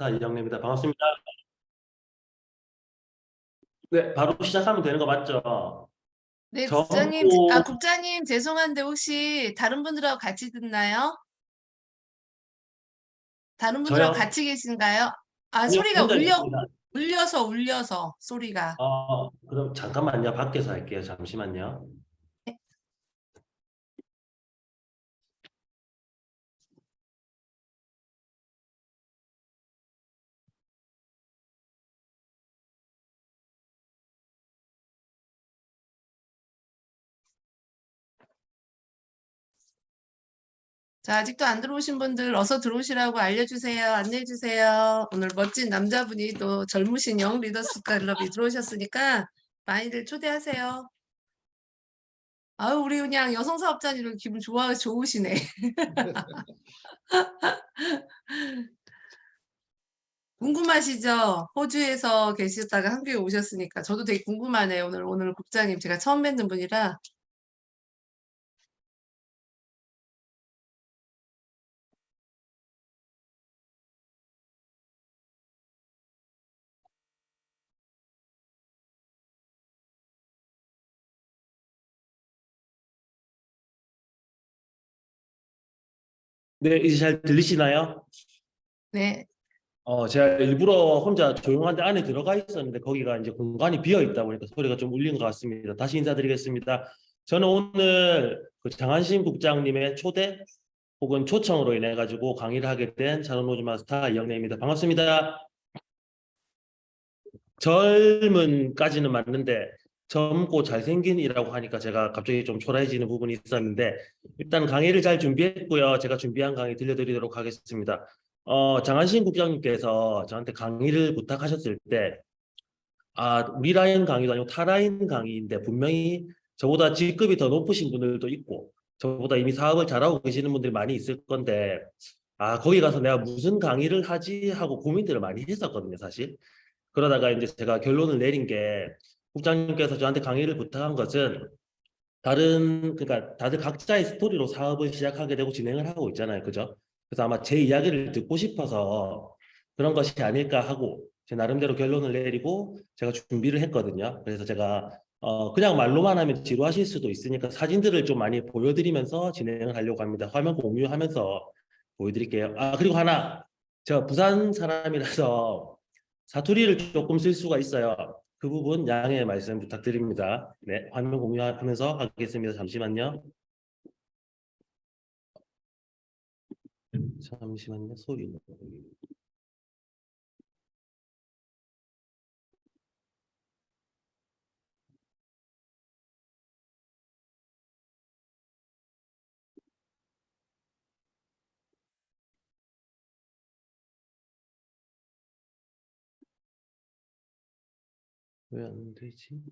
이정래입니다. 반갑습니다. 네, 바로 시작하면 되는 거 맞죠? 네, 국장님, 정보 국장님, 죄송한데 혹시 다른 분들하고 같이 듣나요? 다른 분들하고 저요? 같이 계신가요? 아, 아니요, 소리가 혼자 있습니다. 울려서, 소리가. 그럼 잠깐만요. 밖에서 할게요. 잠시만요. 자, 아직도 안 들어오신 분들 어서 들어오시라고 알려주세요. 안내해주세요. 오늘 멋진 남자분이 또 젊으신 영 리더스 클럽이 들어오셨으니까 많이들 초대하세요. 아유, 우리 그냥 여성 사업자님들 기분 좋으시네. 궁금하시죠? 호주에서 계시다가 한국에 오셨으니까 저도 되게 궁금하네요. 오늘 국장님 제가 처음 뵙는 분이라. 네, 이제 잘 들리시나요? 네. 제가 일부러 혼자 조용한 데 안에 들어가 있었는데 거기가 이제 공간이 비어 있다 보니까 소리가 좀 울린 것 같습니다. 다시 인사드리겠습니다. 저는 오늘 그 장한신 국장님의 초대 혹은 초청으로 인해 가지고 강의를 하게 된 자원노조 마스터 이영래입니다. 반갑습니다. 젊은까지는 맞는데 젊고 잘생긴이라고 하니까 제가 갑자기 좀 초라해지는 부분이 있었는데 일단 강의를 잘 준비했고요. 제가 준비한 강의 들려드리도록 하겠습니다. 장한신 국장님께서 저한테 강의를 부탁하셨을 때 우리 라인 강의도 아니고 타 라인 강의인데 분명히 저보다 직급이 더 높으신 분들도 있고 저보다 이미 사업을 잘하고 계시는 분들이 많이 있을 건데 거기 가서 내가 무슨 강의를 하지 하고 고민들을 많이 했었거든요, 사실. 그러다가 이제 제가 결론을 내린 게 국장님께서 저한테 강의를 부탁한 것은 그러니까 다들 각자의 스토리로 사업을 시작하게 되고 진행을 하고 있잖아요. 그죠? 그래서 아마 제 이야기를 듣고 싶어서 그런 것이 아닐까 하고 제 나름대로 결론을 내리고 제가 준비를 했거든요. 그래서 제가 그냥 말로만 하면 지루하실 수도 있으니까 사진들을 좀 많이 보여드리면서 진행을 하려고 합니다. 화면 공유하면서 보여드릴게요. 그리고 하나, 제가 부산 사람이라서 사투리를 조금 쓸 수가 있어요. 그 부분 양해 말씀 부탁드립니다. 네, 화면 공유하면서 하겠습니다. 잠시만요. 잠시만요. 소리. 왜 안 되지?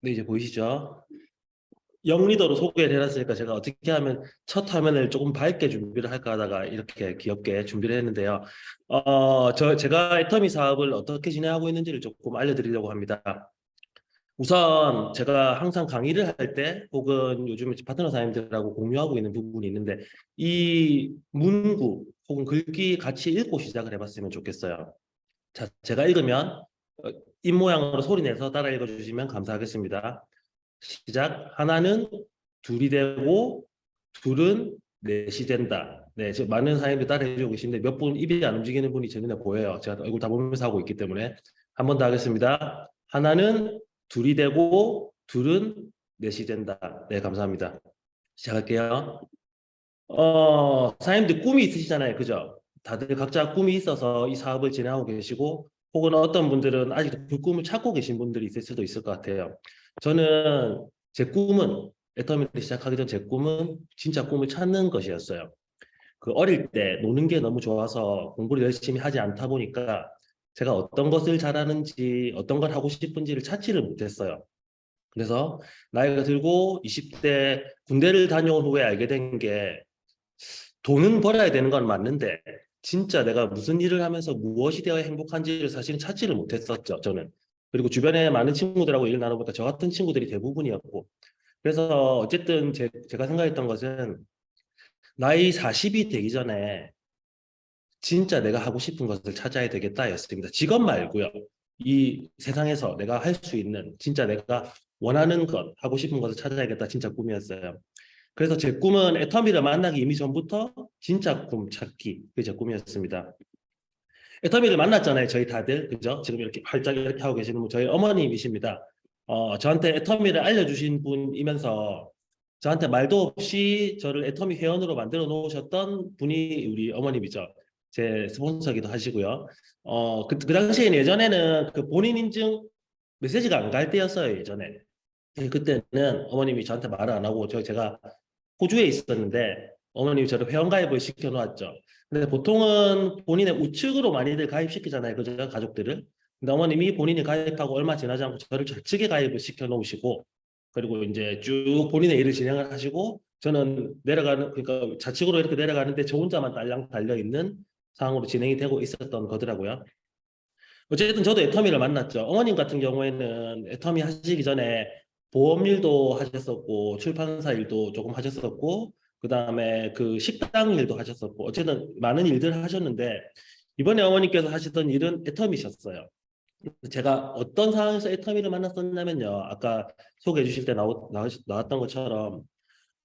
네, 이제 보이시죠? 영리더로 소개를 해놨으니까 제가 어떻게 하면 첫 화면을 조금 밝게 준비를 할까 하다가 이렇게 귀엽게 준비를 했는데요. 제가 애터미 사업을 어떻게 진행하고 있는지를 조금 알려드리려고 합니다. 우선 제가 항상 강의를 할 때 혹은 요즘 파트너 사장님들하고 공유하고 있는 부분이 있는데 이 문구 혹은 글귀 같이 읽고 시작을 해봤으면 좋겠어요. 자, 제가 읽으면 입 모양으로 소리 내서 따라 읽어주시면 감사하겠습니다. 시작. 하나는 둘이 되고 둘은 넷이 된다. 네, 지금 많은 사람들이 따라해주고 계신데 몇 분 입이 안 움직이는 분이 제 눈에 보여요. 제가 얼굴 다 보면서 하고 있기 때문에 한 번 더 하겠습니다. 하나는 둘이 되고 둘은 넷이 된다. 네, 감사합니다. 시작할게요. 사장님들 꿈이 있으시잖아요. 그죠? 다들 각자 꿈이 있어서 이 사업을 진행하고 계시고 혹은 어떤 분들은 아직도 그 꿈을 찾고 계신 분들이 있을 수도 있을 것 같아요. 저는 제 꿈은 애터미를 시작하기 전 제 꿈은 진짜 꿈을 찾는 것이었어요. 그 어릴 때 노는 게 너무 좋아서 공부를 열심히 하지 않다 보니까 제가 어떤 것을 잘하는지 어떤 걸 하고 싶은지를 찾지를 못했어요. 그래서 나이가 들고 20대 군대를 다녀온 후에 알게 된 게 돈은 벌어야 되는 건 맞는데 진짜 내가 무슨 일을 하면서 무엇이 되어야 행복한지를 사실은 찾지를 못했었죠, 저는. 그리고 주변에 많은 친구들하고 일을 나눠보니까 저 같은 친구들이 대부분이었고 그래서 어쨌든 제가 생각했던 것은 나이 40이 되기 전에 진짜 내가 하고 싶은 것을 찾아야 되겠다였습니다. 직업 말고요. 이 세상에서 내가 할 수 있는 진짜 내가 원하는 것, 하고 싶은 것을 찾아야겠다 진짜 꿈이었어요. 그래서 제 꿈은 애터미를 만나기 이미 전부터 진짜 꿈 찾기 그게 제 꿈이었습니다. 애터미를 만났잖아요. 저희 다들 그죠? 지금 이렇게 활짝 이렇게 하고 계시는 분 저희 어머님이십니다. 저한테 애터미를 알려주신 분이면서 저한테 말도 없이 저를 애터미 회원으로 만들어 놓으셨던 분이 우리 어머님이죠. 제 스폰서기도 하시고요. 그 당시에는 예전에는 그 본인 인증 메시지가 안 갈 때였어요. 예전에. 그때는 어머님이 저한테 말을 안 하고 제가 호주에 있었는데 어머님이 저를 회원가입을 시켜놓았죠. 근데 보통은 본인의 우측으로 많이들 가입시키잖아요. 그죠? 가족들을. 근데 어머님이 본인이 가입하고 얼마 지나지 않고 저를 좌측에 가입을 시켜놓으시고 그리고 이제 쭉 본인의 일을 진행을 하시고 저는 내려가는 그러니까 좌측으로 이렇게 내려가는데 저 혼자만 딸랑 달려있는 상황으로 진행이 되고 있었던 거더라고요. 어쨌든 저도 애터미를 만났죠. 어머님 같은 경우에는 애터미 하시기 전에 보험 일도 하셨었고 출판사 일도 조금 하셨었고 그다음에 그 식당 일도 하셨었고 어쨌든 많은 일들을 하셨는데 이번에 어머니께서 하시던 일은 애터미셨어요. 제가 어떤 상황에서 애터미를 만났었냐면요. 아까 소개해 주실 때 나왔던 것처럼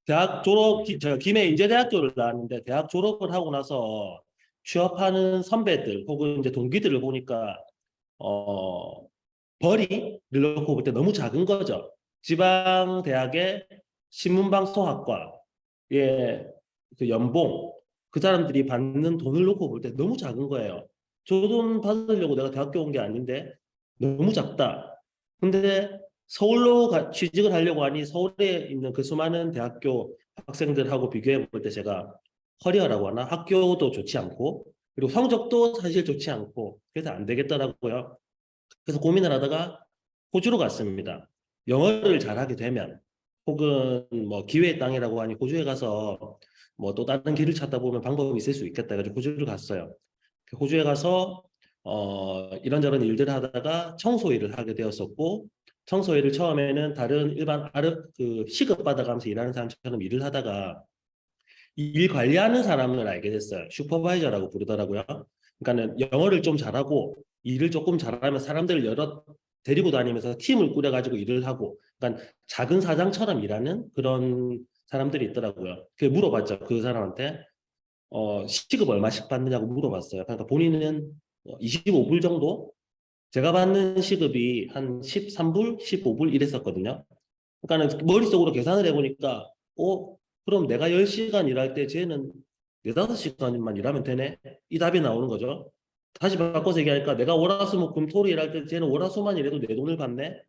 대학 졸업 제가 김해 인제대학교를 나왔는데 대학 졸업을 하고 나서 취업하는 선배들 혹은 이제 동기들을 보니까 어, 벌이를 놓고 볼 때 너무 작은 거죠. 지방 대학의 신문방송학과의 그 연봉, 그 사람들이 받는 돈을 놓고 볼 때 너무 작은 거예요. 저 돈 받으려고 내가 대학교 온 게 아닌데 너무 작다. 근데 서울로 취직을 하려고 하니 서울에 있는 그 수많은 대학교 학생들하고 비교해 볼 때 제가 커리어라고 하나 학교도 좋지 않고 그리고 성적도 사실 좋지 않고 그래서 안 되겠더라고요. 그래서 고민을 하다가 호주로 갔습니다. 영어를 잘하게 되면 혹은 뭐 기회의 땅이라고 하니 호주에 가서 뭐 또 다른 길을 찾다 보면 방법이 있을 수 있겠다 해가지고 호주를 갔어요. 호주에 가서 이런저런 일들을 하다가 청소 일을 하게 되었었고 청소 일을 처음에는 다른 일반 그 시급 받아가면서 일하는 사람처럼 일을 하다가 일 관리하는 사람을 알게 됐어요. 슈퍼바이저라고 부르더라고요. 그러니까는 영어를 좀 잘하고 일을 조금 잘하면 사람들을 여러 데리고 다니면서 팀을 꾸려가지고 일을 하고, 그러니까 작은 사장처럼 일하는 그런 사람들이 있더라고요. 그 물어봤죠. 그 사람한테 시급 얼마씩 받느냐고 물어봤어요. 그러니까 본인은 25불 정도? 제가 받는 시급이 한 13불, 15불 이랬었거든요. 그러니까 머릿속으로 계산을 해보니까 그럼 내가 10시간 일할 때 쟤는 4~5시간만 일하면 되네? 이 답이 나오는 거죠. 다시 바꿔서 얘기하니까 내가 월화수목금토일 일할 때 쟤는 월화수만 일해도 내 돈을 받네?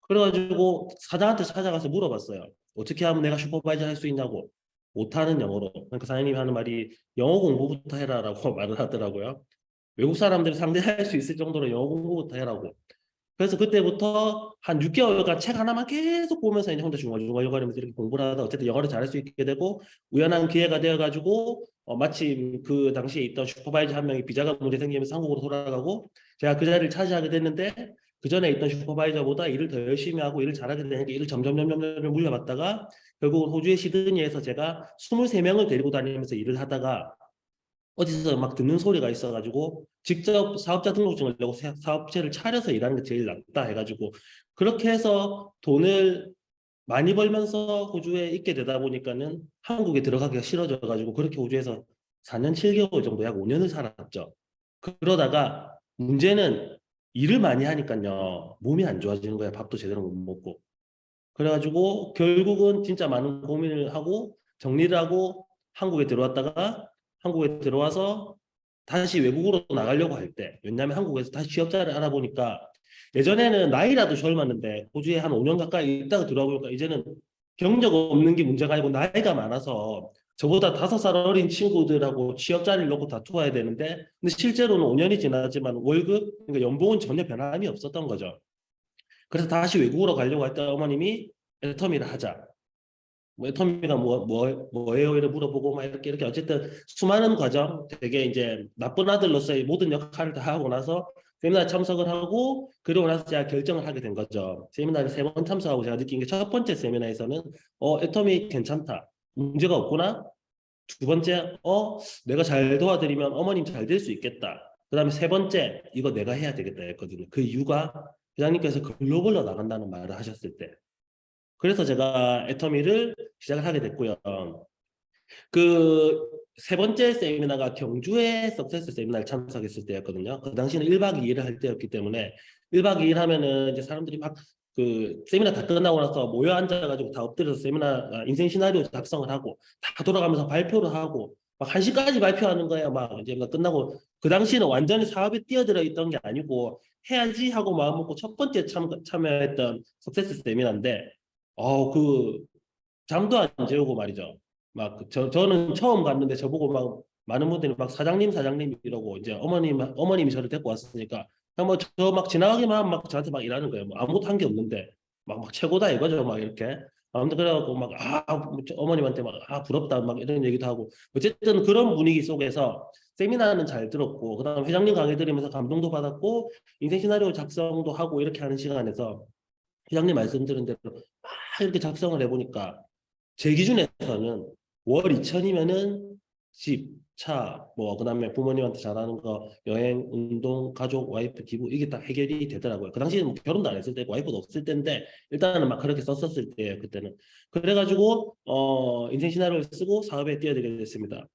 그래가지고 사장한테 찾아가서 물어봤어요. 어떻게 하면 내가 슈퍼바이저 할 수 있냐고. 못하는 영어로. 그러니까 사장님이 하는 말이 영어 공부부터 해라라고 말을 하더라고요. 외국 사람들이 상대할 수 있을 정도로 영어 공부부터 해라고. 그래서 그때부터 한 6개월간 책 하나만 계속 보면서 이제 혼자 중얼중얼거리면서 이렇게 공부를 하다 어쨌든 영어를 잘할 수 있게 되고 우연한 기회가 되어가지고 마침 그 당시에 있던 슈퍼바이저 한 명이 비자가 문제 생기면서 한국으로 돌아가고 제가 그 자리를 차지하게 됐는데 그 전에 있던 슈퍼바이저보다 일을 더 열심히 하고 일을 잘하게 되니까 일을 점점 물려받다가 결국은 호주의 시드니에서 제가 23명을 데리고 다니면서 일을 하다가 어디서 막 듣는 소리가 있어가지고 직접 사업자 등록증을 내고 사업체를 차려서 일하는 게 제일 낫다 해가지고 그렇게 해서 돈을 많이 벌면서 호주에 있게 되다 보니까는 한국에 들어가기가 싫어져가지고 그렇게 호주에서 4년 7개월 정도 약 5년을 살았죠. 그러다가 문제는 일을 많이 하니까요 몸이 안 좋아지는 거야. 밥도 제대로 못 먹고. 그래가지고 결국은 진짜 많은 고민을 하고 정리를 하고 한국에 들어왔다가 한국에 들어와서 다시 외국으로 나가려고 할 때 왜냐하면 한국에서 다시 취업자를 알아보니까 예전에는 나이라도 젊었는데 호주에 한 5년 가까이 있다가 들어와 보니까 이제는 경력 없는 게 문제가 아니고 나이가 많아서 저보다 5살 어린 친구들하고 취업 자리를 놓고 다투어야 되는데 근데 실제로는 5년이 지났지만 월급 그러니까 연봉은 전혀 변함이 없었던 거죠. 그래서 다시 외국으로 가려고 했던 어머님이 애터미를 하자. 뭐 애터미가 뭐예요? 이렇게 물어보고 막 이렇게 어쨌든 수많은 과정 되게 이제 나쁜 아들로서의 모든 역할을 다 하고 나서 세미나 참석을 하고 그러고 나서 제가 결정을 하게 된 거죠. 세미나를 3번 참석하고 제가 느낀 게 첫 번째 세미나에서는 애터미 괜찮다. 문제가 없구나. 두 번째, 내가 잘 도와드리면 어머님 잘 될 수 있겠다. 그다음에 세 번째, 이거 내가 해야 되겠다 했거든요. 그 이유가 회장님께서 글로벌로 나간다는 말을 하셨을 때. 그래서 제가 애터미를 시작을 하게 됐고요. 그 세 번째 세미나가 경주에 석세스 세미나를 참석했을 때였거든요. 그 당시는 1박 2일을 할 때였기 때문에 1박 2일 하면은 이제 사람들이 막 그 세미나 다 끝나고 나서 모여 앉아가지고 다 엎드려서 인생 시나리오 작성을 하고 다 돌아가면서 발표를 하고 막 1시까지 발표하는 거예요. 막 이제 끝나고 그 당시는 완전히 사업에 뛰어들어 있던 게 아니고 해야지 하고 마음 먹고 첫 번째 참여했던 석세스 세미나인데 그 잠도 안 재우고 말이죠. 저는 처음 갔는데 저보고 막 많은 분들이 막 사장님 이러고 이제 어머님이 저를 데리고 왔으니까 그냥 저 막 지나가기만 하면 막 저한테 막 이러는 거예요. 뭐 아무것도 한 게 없는데 막 최고다 이거죠. 막 이렇게 아무튼 그래갖고 어머님한테 부럽다 막 이런 얘기도 하고 어쨌든 그런 분위기 속에서 세미나는 잘 들었고 그다음 회장님 강의 들으면서 감동도 받았고 인생 시나리오 작성도 하고 이렇게 하는 시간에서 회장님 말씀드린 대로 막 이렇게 작성을 해보니까 제 기준에서는 월 2천이면은 집, 차, 그다음에 부모님한테 잘하는 거, 여행, 운동, 가족, 와이프, 기부 이게 다 해결이 되더라고요. 그 당시에는 뭐 결혼도 안 했을 때고 와이프도 없을 때인데 일단은 막 그렇게 썼었을 때예요, 그때는. 그래가지고 인생 시나리오를 쓰고 사업에 뛰어들게 됐습니다.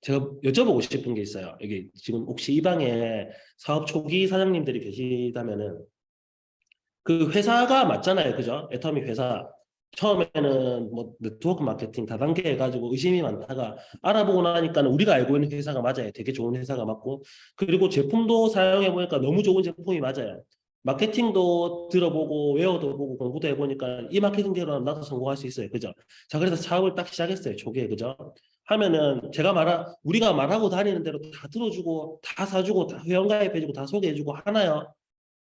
제가 여쭤보고 싶은 게 있어요. 여기 지금 혹시 이 방에 사업 초기 사장님들이 계시다면은 그 회사가 맞잖아요, 그죠? 애터미 회사. 처음에는 뭐 네트워크 마케팅 다단계 해가지고 의심이 많다가 알아보고 나니까는 우리가 알고 있는 회사가 맞아요. 되게 좋은 회사가 맞고 그리고 제품도 사용해 보니까 너무 좋은 제품이 맞아요. 마케팅도 들어보고 외워도 보고 공부도 해보니까 이 마케팅대로 나도 성공할 수 있어요. 그죠? 자, 그래서 사업을 딱 시작했어요. 초기에 그죠? 하면은 우리가 말하고 다니는 대로 다 들어주고 다 사주고 다 회원가입해주고 다 소개해주고 하나요?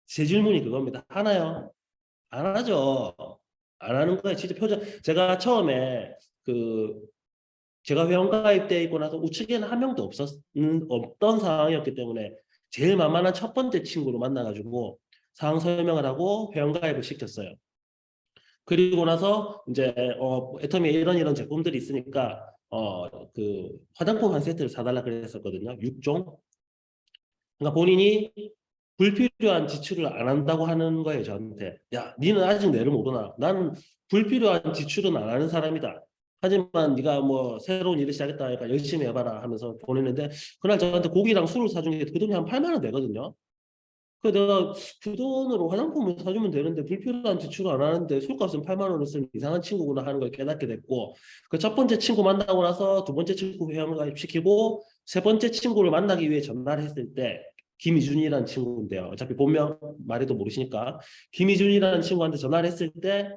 제 질문이 그겁니다. 하나요? 안 하죠. 안 하는 거예요. 진짜 제가 처음에 그 제가 회원가입돼 있고 나서 우측에는 한 명도 없던 상황이었기 때문에 제일 만만한 첫 번째 친구로 만나가지고 상황 설명을 하고 회원가입을 시켰어요. 그리고 나서 이제 애터미에 이런 제품들이 있으니까 그 화장품 한 세트를 사달라 그랬었거든요. 6종. 그러니까 본인이 불필요한 지출을 안 한다고 하는 거예요, 저한테. 야, 니는 아직 내를 모르나? 나는 불필요한 지출은 안 하는 사람이다. 하지만 네가 뭐 새로운 일을 시작했다 하니까 열심히 해봐라 하면서 보냈는데 그날 저한테 고기랑 술을 사준 게 그 돈이 한 8만 원 되거든요. 그 내가 그 돈으로 화장품을 사주면 되는데 불필요한 지출을 안 하는데 술값은 8만 원을 쓰는 이상한 친구구나 하는 걸 깨닫게 됐고 그 첫 번째 친구 만나고 나서 두 번째 친구 회원가입시키고 세 번째 친구를 만나기 위해 전화를 했을 때 김희준이라는 친구인데요. 어차피 본명 말해도 모르시니까 김희준이라는 친구한테 전화를 했을 때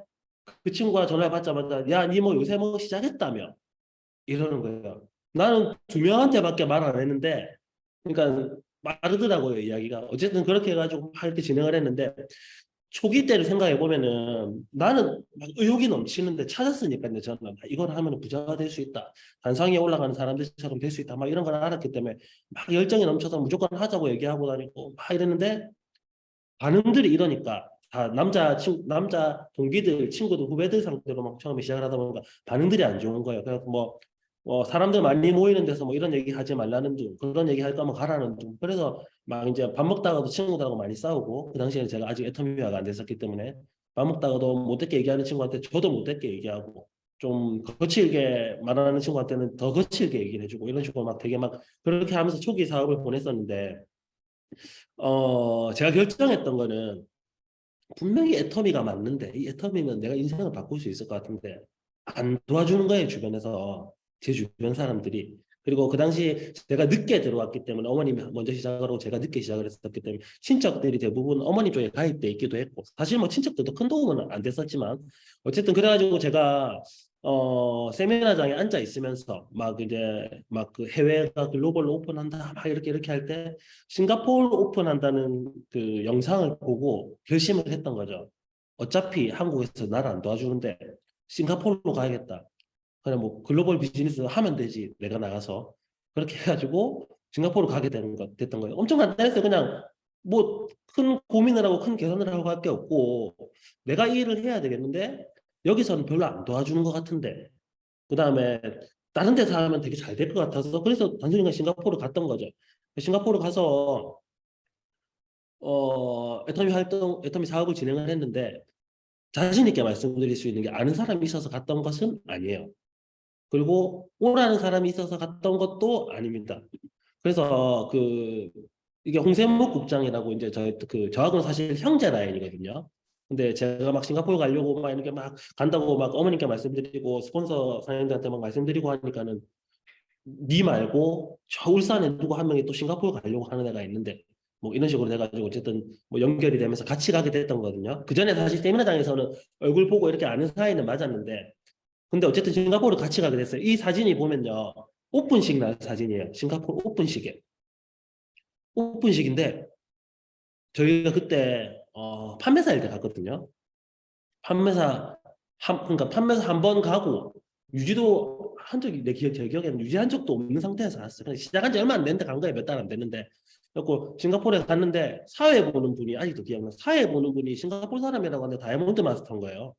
그 친구가 전화를 받자마자 야, 니 뭐 요새 뭐 시작했다며 이러는 거예요. 나는 두 명한테밖에 말 안 했는데 그러니까 빠르더라고요 이야기가. 어쨌든 그렇게 해가지고 막 이렇게 진행을 했는데 초기 때를 생각해 보면은 나는 막 의욕이 넘치는데 찾았으니까요. 저는 이걸 하면 부자가 될 수 있다. 단상에 올라가는 사람들처럼 될 수 있다. 막 이런 걸 알았기 때문에 막 열정이 넘쳐서 무조건 하자고 얘기하고 다니고 막 이랬는데 반응들이 이러니까 다 남자 동기들 친구들 후배들 상대로 막 처음에 시작을 하다 보니까 반응들이 안 좋은 거예요. 그래서 사람들 많이 모이는 데서 뭐 이런 얘기 하지 말라는 둥 그런 얘기 할 거면 가라는 둥 그래서 막 이제 밥 먹다가도 친구들하고 많이 싸우고 그 당시에는 제가 아직 애터미화가 안 됐었기 때문에 밥 먹다가도 못됐게 얘기하는 친구한테 저도 못됐게 얘기하고 좀 거칠게 말하는 친구한테는 더 거칠게 얘기를 해주고 이런 식으로 막 되게 막 그렇게 하면서 초기 사업을 보냈었는데 제가 결정했던 거는 분명히 애터미가 맞는데 이 애터미면 내가 인생을 바꿀 수 있을 것 같은데 안 도와주는 거예요 주변에서 제 주변 사람들이. 그리고 그 당시 제가 늦게 들어왔기 때문에 어머님이 먼저 시작을 하고 제가 늦게 시작을 했었기 때문에 친척들이 대부분 어머님 쪽에 가입돼 있기도 했고 사실 뭐 친척들도 큰 도움은 안 됐었지만 어쨌든 그래가지고 제가 세미나장에 앉아 있으면서 막 이제 막 그 해외가 글로벌로 오픈한다 막 이렇게 할 때 싱가포르 오픈한다는 그 영상을 보고 결심을 했던 거죠. 어차피 한국에서 나를 안 도와주는데 싱가포르로 가야겠다. 그냥 뭐 글로벌 비즈니스 하면 되지 내가 나가서 그렇게 해가지고 싱가포르 가게 됐던 거예요. 엄청 간단했어요. 그냥 뭐 큰 고민을 하고 큰 계산을 하고 할 게 없고 내가 이 일을 해야 되겠는데 여기서는 별로 안 도와주는 것 같은데 그다음에 다른 데서 하면 되게 잘 될 것 같아서 그래서 단순히 그냥 싱가포르 갔던 거죠. 싱가포르 가서 애터미 사업을 진행을 했는데 자신 있게 말씀드릴 수 있는 게 아는 사람이 있어서 갔던 것은 아니에요. 그리고 오라는 사람이 있어서 갔던 것도 아닙니다. 그래서 이게 홍세묵 국장이라고 이제 저하고는 사실 형제 라인이거든요. 근데 제가 막 싱가포르 가려고 막 이렇게 막 간다고 막 어머님께 말씀드리고 스폰서 사장님들한테 막 말씀드리고 하니까는 니 말고 저 울산에 누구 한 명이 또 싱가포르 가려고 하는 애가 있는데 뭐 이런 식으로 돼가지고 어쨌든 뭐 연결이 되면서 같이 가게 됐던 거거든요. 그 전에 사실 세미나장에서는 얼굴 보고 이렇게 아는 사이는 맞았는데 근데 어쨌든 싱가포르 같이 가게 됐어요. 이 사진이 보면요. 오픈식 날 사진이에요. 싱가포르 오픈식에. 오픈식인데 저희가 그때 판매사일 때 갔거든요. 그러니까 판매사 한 번 가고 유지도 한 적이 제 기억에는 유지한 적도 없는 상태에서 갔어요. 그냥 시작한 지 얼마 안 됐는데 간 거예요. 몇 달 안 됐는데. 그래고 싱가포르에 갔는데 사회 보는 분이 아직도 기억나. 사회 보는 분이 싱가포르 사람이라고 하는데 다이아몬드 마스터인 거예요.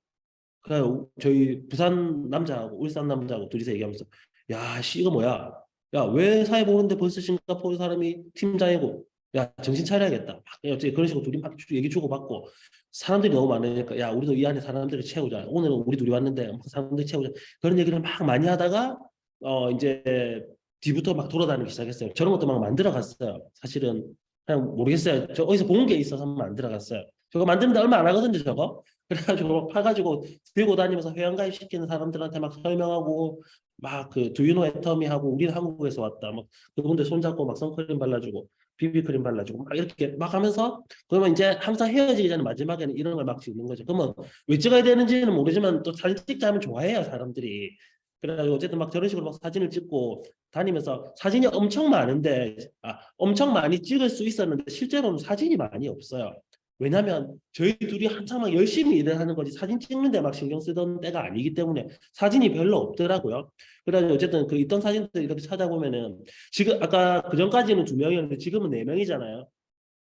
그래서 저희 부산 남자하고 울산 남자하고 둘이서 얘기하면서 야, 씨 이거 뭐야? 야, 왜 사회 보는데 벌써 싱가포르 사람이 팀장이고 야, 정신 차려야겠다. 막 갑자기 그런 식으로 둘이 막 얘기 주고받고 사람들이 너무 많으니까 야, 우리도 이 안에 사람들을 채우자. 오늘은 우리 둘이 왔는데 사람들 채우자. 그런 얘기를 막 많이 하다가 이제 뒤부터 막 돌아다니기 시작했어요. 저런 것도 막 만들어 갔어요. 사실은 그냥 모르겠어요. 저 어디서 본 게 있어서 만들어 갔어요. 저거 만드는데 얼마 안 하거든요, 저거. 그래가지고 파가지고 들고 다니면서 회원가입 시키는 사람들한테 막 설명하고 막 두유노 애터미 하고 우리는 한국에서 왔다 막 그분들 손잡고 막 선크림 발라주고 비비크림 발라주고 막 이렇게 막 하면서 그러면 이제 항상 헤어지기 전에 마지막에는 이런 걸 막 찍는 거죠. 그러면 왜 찍어야 되는지는 모르지만 또 사진 찍자 하면 좋아해요 사람들이. 그래가지고 어쨌든 막 저런 식으로 막 사진을 찍고 다니면서 사진이 엄청 많은데 엄청 많이 찍을 수 있었는데 실제로는 사진이 많이 없어요. 왜냐하면 저희 둘이 한창 막 열심히 일을 하는 거지 사진 찍는데 막 신경 쓰던 때가 아니기 때문에 사진이 별로 없더라고요. 그래서 어쨌든 그 있던 사진들 이렇게 찾아보면은 지금 아까 그 전까지는 2명이었는데 지금은 4명이잖아요.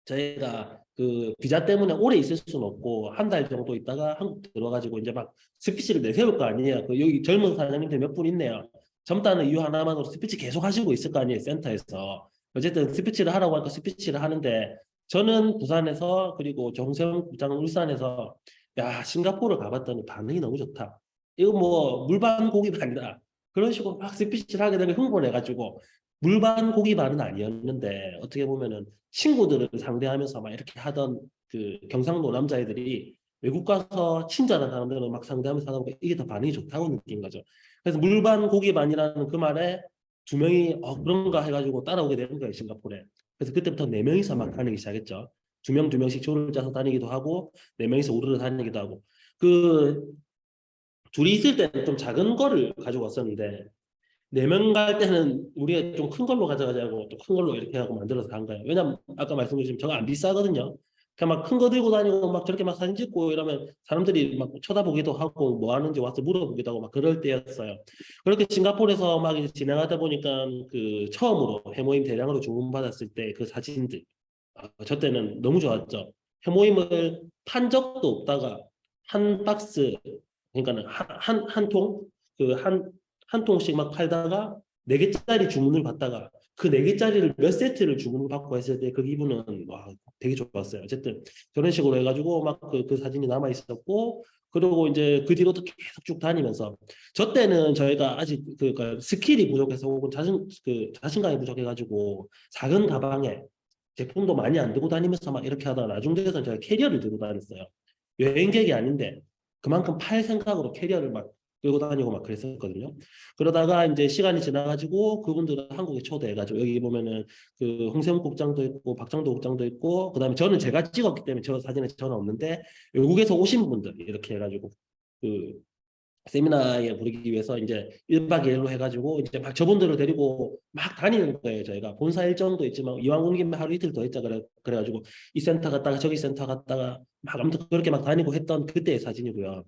저희가 그 비자 때문에 오래 있을 수는 없고 한 달 정도 있다가 한국 들어가지고 이제 막 스피치를 내세울 거 아니에요. 여기 젊은 사장님들 몇 분 있네요. 젊다는 이유 하나만으로 스피치 계속 하시고 있을 거 아니에요. 센터에서. 어쨌든 스피치를 하라고 하니까 스피치를 하는데 저는 부산에서 그리고 정세영 부장은 울산에서 야 싱가포르 가봤더니 반응이 너무 좋다. 이거 뭐 물반 고기반이다. 그런 식으로 막 스피치를 하게 되면 흥분해가지고 물반 고기반은 아니었는데 어떻게 보면은 친구들을 상대하면서 막 이렇게 하던 그 경상도 남자애들이 외국 가서 친절한 사람들은 막 상대하면서 하다 보니까 이게 더 반응이 좋다고 느낀 거죠. 그래서 물반 고기반이라는 그 말에 2명이 그런가 해가지고 따라오게 되는 거예요 싱가포르에. 그래서 그때부터 4명이서 막 다니기 시작했죠. 2명씩 조를 짜서 다니기도 하고 4명이서 우르르 다니기도 하고 그 둘이 있을 때는 좀 작은 거를 가지고 왔었는데 4명 갈 때는 우리가 좀 큰 걸로 가져가자고 또 큰 걸로 이렇게 하고 만들어서 간 거예요. 왜냐면 아까 말씀드린 저거 안 비싸거든요. 그냥 막 큰 거 들고 다니고 막 저렇게 막 사진 찍고 이러면 사람들이 막 쳐다보기도 하고 뭐 하는지 와서 물어보기도 하고 막 그럴 때였어요. 그렇게 싱가포르에서 막 이제 진행하다 보니까 그 처음으로 해모임 대량으로 주문받았을 때 그 사진들 저 때는 너무 좋았죠. 해모임을 판 적도 없다가 한 박스 그러니까는 한 통 그 한 통씩 막 팔다가 4개짜리 주문을 받다가 그 4개짜리를 몇 세트를 주문을 받고 했을 때 그 기분은 와 되게 좋았어요. 어쨌든 저런 식으로 해가지고 막 그 사진이 남아 있었고 그리고 이제 그 뒤로도 계속 쭉 다니면서 저 때는 저희가 아직 그 스킬이 부족해서 혹은 자신감이 부족해가지고 작은 가방에 제품도 많이 안 들고 다니면서 막 이렇게 하다가 나중 돼서 제가 캐리어를 들고 다녔어요. 여행객이 아닌데 그만큼 팔 생각으로 캐리어를 막 끌고 다니고 막 그랬었거든요. 그러다가 이제 시간이 지나가지고 그분들은 한국에 초대해가지고 여기 보면은 그 홍세훈 국장도 있고 박장도 국장도 있고 그다음에 저는 제가 찍었기 때문에 저 사진에 저는 없는데 외국에서 오신 분들 이렇게 해가지고 그 세미나에 부르기 위해서 이제 1박 2일로 해가지고 이제 막 저분들을 데리고 막 다니는 거예요. 저희가 본사 일정도 있지만 이왕 온 김에 하루 이틀 더 있자 그래가지고 이 센터 갔다가 저기 센터 갔다가 막 아무튼 그렇게 막 다니고 했던 그때의 사진이고요.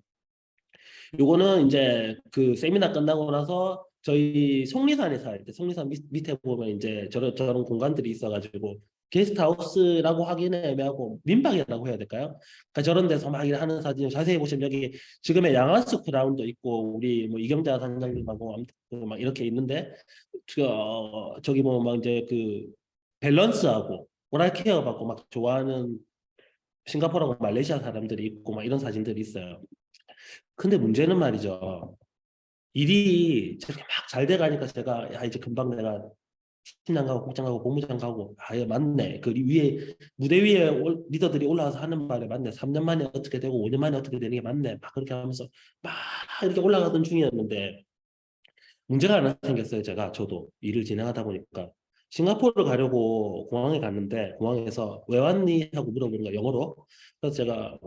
요거는 이제 그 세미나 끝나고 나서 저희 속리산에 살 때 속리산 밑에 보면 이제 저런 공간들이 있어가지고 게스트하우스라고 하기는 애매하고 민박이라고 해야 될까요? 그러니까 저런 데서 막 일하는 사진 자세히 보시면 여기 지금의 양화수 크라운도 있고 우리 뭐 이경자 단장님하고 아무튼 막 이렇게 있는데 저기 보면 막 이제 그 밸런스하고 오랄케어 받고 막 좋아하는 싱가포르하고 말레이시아 사람들이 있고 막 이런 사진들이 있어요. 근데 문제는 말이죠. 일이 저렇게 막 잘 돼가니까 제가 야 이제 금방 내가 팀장 가고 국장 가고 본부장 가고 아예 맞네. 그 위에 무대 위에 리더들이 올라와서 하는 말에 맞네. 3년 만에 어떻게 되고 5년 만에 어떻게 되는 게 맞네. 막 그렇게 하면서 막 이렇게 올라가던 중이었는데 문제가 하나 생겼어요. 저도 일을 진행하다 보니까 싱가포르를 가려고 공항에 갔는데 공항에서 왜 왔니 하고 물어보는 거야 영어로. 그래서 제가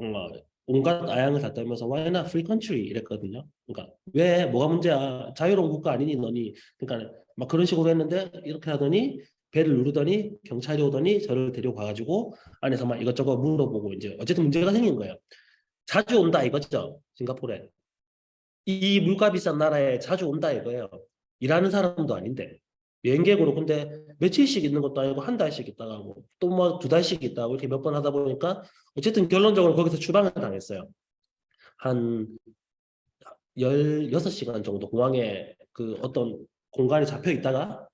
온갖 아양을 다 떨면서 Why not free country 이랬거든요. 그러니까 왜 뭐가 문제야 자유로운 국가 아니니 너니. 그러니까 막 그런 식으로 했는데 이렇게 하더니 배를 누르더니 경찰이 오더니 저를 데리고 가가지고 안에서 막 이것저것 물어보고 이제 어쨌든 문제가 생긴 거예요. 자주 온다 이거죠 싱가포르에. 이 물가 비싼 나라에 자주 온다 이거예요. 일하는 사람도 아닌데 여행객으로. 근데 며칠씩 있는 것도 아니고 한 달씩 있다가 뭐 또 뭐 두 달씩 있다가 이렇게 몇 번 하다 보니까 어쨌든 결론적으로 거기서 추방을 당했어요. 한 16시간 정도 공항에 그 어떤 공간에 잡혀 있다가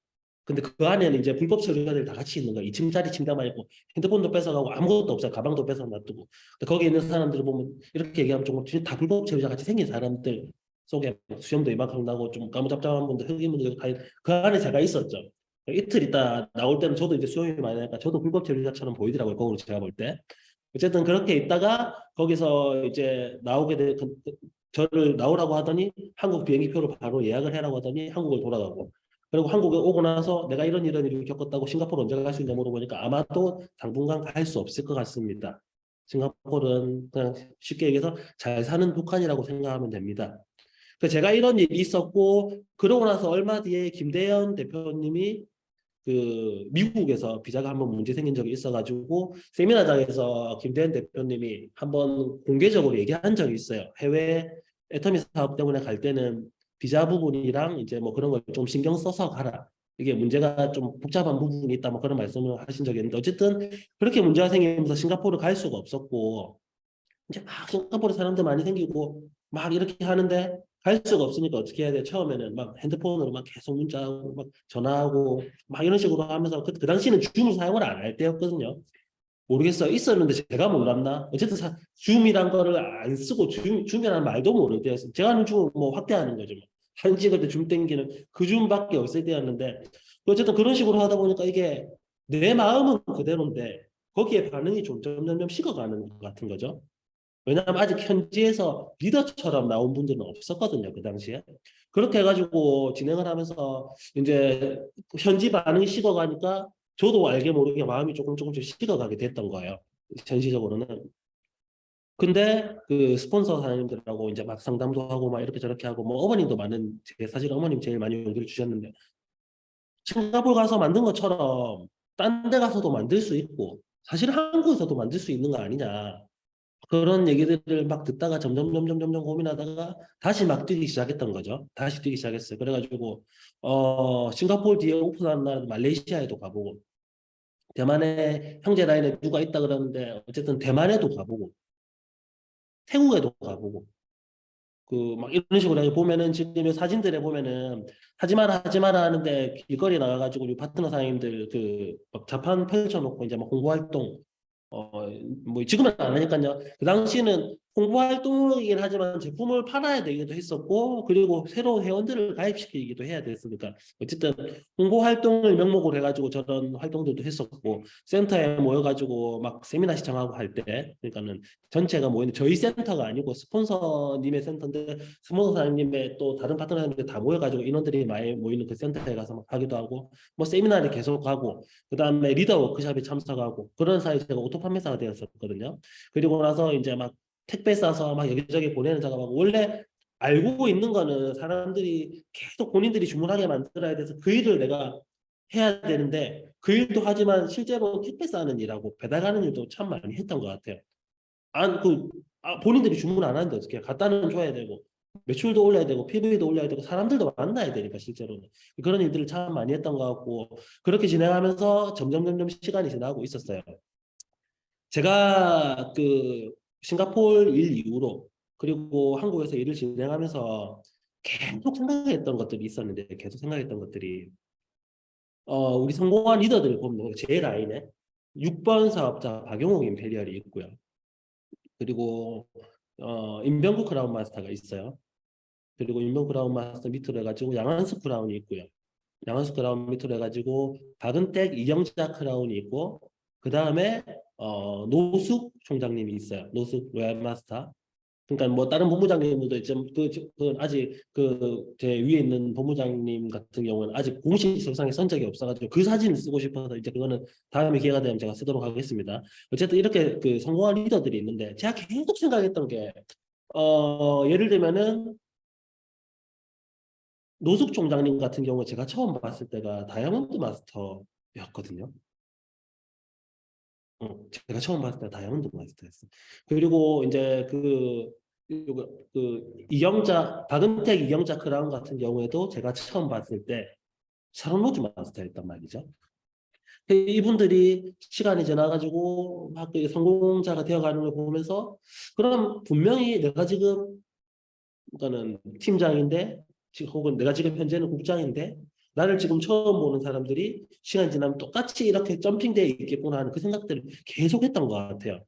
근데 그 안에는 이제 불법 체류자들이 다 같이 있는 거예요. 2층짜리 침대만 있고 핸드폰도 뺏어가고 아무것도 없어요. 가방도 뺏어 놔두고. 근데 거기 있는 사람들을 보면 이렇게 얘기하면 좀 다 불법 체류자 같이 생긴 사람들 속에 수염도 이만큼 나고 좀 까무잡잡한 분들 흑인분들 그 안에 제가 있었죠. 이틀 있다 나올 때는 저도 이제 수염이 많이 나니까 저도 불법 체류자처럼 보이더라고요. 거기로 제가 볼 때. 어쨌든 그렇게 있다가 거기서 이제 나오게 돼 저를 나오라고 하더니 한국 비행기표를 바로 예약을 해라고 하더니 한국을 돌아가고 그리고 한국에 오고 나서 내가 이런 일을 겪었다고 싱가포르 언제 갈 수 있냐 물어보니까 아마도 당분간 갈 수 없을 것 같습니다. 싱가포르는 그냥 쉽게 얘기해서 잘 사는 북한이라고 생각하면 됩니다. 그 제가 이런 일이 있었고 그러고 나서 얼마 뒤에 김대현 대표님이 그 미국에서 비자가 한번 문제 생긴 적이 있어가지고 세미나장에서 김대현 대표님이 한번 공개적으로 얘기한 적이 있어요. 해외 애터미 사업 때문에 갈 때는 비자 부분이랑 이제 뭐 그런 걸 좀 신경 써서 가라. 이게 문제가 좀 복잡한 부분이 있다. 뭐 그런 말씀을 하신 적이 있는데 어쨌든 그렇게 문제가 생기면서 싱가포르 갈 수가 없었고 이제 막 싱가포르 사람들 많이 생기고 막 이렇게 하는데 갈 수가 없으니까 어떻게 해야 돼? 처음에는 막 핸드폰으로 막 계속 문자하고 막 전화하고 막 이런 식으로 하면서 그 당시에는 줌을 사용을 안 할 때였거든요. 모르겠어요. 있었는데 제가 몰랐나? 어쨌든 줌이란 거를 안 쓰고 줌이라는 말도 모를 때였어요. 제가 하는 줌은 뭐 확대하는 거죠. 뭐. 사진 찍을 때 줌 땡기는 그 줌밖에 없을 때였는데 어쨌든 그런 식으로 하다 보니까 이게 내 마음은 그대로인데 거기에 반응이 좀 점점 식어가는 것 같은 거죠. 왜냐하면 아직 현지에서 리더처럼 나온 분들은 없었거든요, 그 당시에. 그렇게 해가지고 진행을 하면서 이제 현지 반응이 식어가니까 저도 알게 모르게 마음이 조금씩 식어가게 됐던 거예요. 현실적으로는. 근데 그 스폰서 사장님들하고 이제 막 상담도 하고 막 이렇게 저렇게 하고 뭐 어머님도 많은 사실 어머님 제일 많이 용기를 주셨는데 싱가포르 가서 만든 것처럼 딴 데 가서도 만들 수 있고 사실 한국에서도 만들 수 있는 거 아니냐. 그런 얘기들을 막 듣다가 점점 고민하다가 다시 막 뛰기 시작했던 거죠. 다시 뛰기 시작했어요. 그래가지고 싱가포르 뒤에 오픈한 나라 말레이시아에도 가보고 대만에 형제 라인에 누가 있다 그러는데 어쨌든 대만에도 가보고 태국에도 가보고 그 막 이런 식으로 해서 보면은 지금 이 사진들에 보면은 하지 마라 하는데 길거리 나가가지고 우리 파트너 사장님들 그막 자판 펼쳐놓고 이제 막 홍보 활동 뭐 지금은 안 하니까요. 그 당시에는 홍보 활동이긴 하지만 제품을 팔아야 되기도 했었고 그리고 새로운 회원들을 가입시키기도 해야 됐으니까 어쨌든 홍보 활동을 명목으로 해가지고 저런 활동들도 했었고 센터에 모여가지고 막 세미나 시청하고 할 때 그러니까는 전체가 모이는 저희 센터가 아니고 스폰서님의 센터인데 스폰서님의 또 다른 파트너님들 다 모여가지고 인원들이 많이 모이는 그 센터에 가서 막 하기도 하고 뭐 세미나를 계속 하고 그 다음에 리더 워크숍에 참석하고 그런 사이에 제가 오토 판매사가 되었었거든요. 그리고 나서 이제 막 택배 싸서 막 여기저기 보내는 작업하고 원래 알고 있는 거는 사람들이 계속 본인들이 주문하게 만들어야 돼서 그 일을 내가 해야 되는데 그 일도 하지만 실제로 택배 싸는 일하고 배달하는 일도 참 많이 했던 것 같아요. 본인들이 주문 안 하는데 어떻게 갖다는 줘야 되고 매출도 올려야 되고 PV도 올려야 되고 사람들도 만나야 되니까 실제로는 그런 일들을 참 많이 했던 것 같고 그렇게 진행하면서 점점 시간이 지나고 있었어요. 제가 그 싱가포르 일 이후로 그리고 한국에서 일을 진행하면서 계속 생각했던 것들이 있었는데 계속 생각했던 것들이 우리 성공한 리더들을 보면 제 라인에 6번 사업자 박용욱 임페리얼이 있고요. 그리고 임병구 크라운 마스터가 있어요. 그리고 임병구 크라운 마스터 밑으로 해가지고 양한수 크라운이 있고요. 양한수 크라운 밑으로 해가지고 박은택 이경자 크라운이 있고 그 다음에 노숙 총장님이 있어요. 노숙 로얄 마스터. 그러니까 뭐 다른 본부장님들도 그 아직 그 제 위에 있는 본부장님 같은 경우는 아직 공식 석상에 선 적이 없어가지고 그 사진을 쓰고 싶어서 이제 그거는 다음에 기회가 되면 제가 쓰도록 하겠습니다. 어쨌든 이렇게 그 성공한 리더들이 있는데 제가 계속 생각했던 게 예를 들면은 노숙 총장님 같은 경우 제가 처음 봤을 때가 다이아몬드 마스터였거든요. 제가 처음 봤을 때 다이아몬드 마스터였어. 그리고 이제 그 이경자 박은택 이경자 크라운 같은 경우에도 제가 처음 봤을 때 샤론로즈 마스터였단 말이죠. 이분들이 시간이 지나가지고 막 성공자가 되어가는 걸 보면서 그럼 분명히 내가 지금 그러니까는 팀장인데 혹은 내가 지금 현재는 국장인데 나를 지금 처음 보는 사람들이 시간이 지나면 똑같이 이렇게 점핑되어 있겠구나 하는 그 생각들을 계속 했던 것 같아요.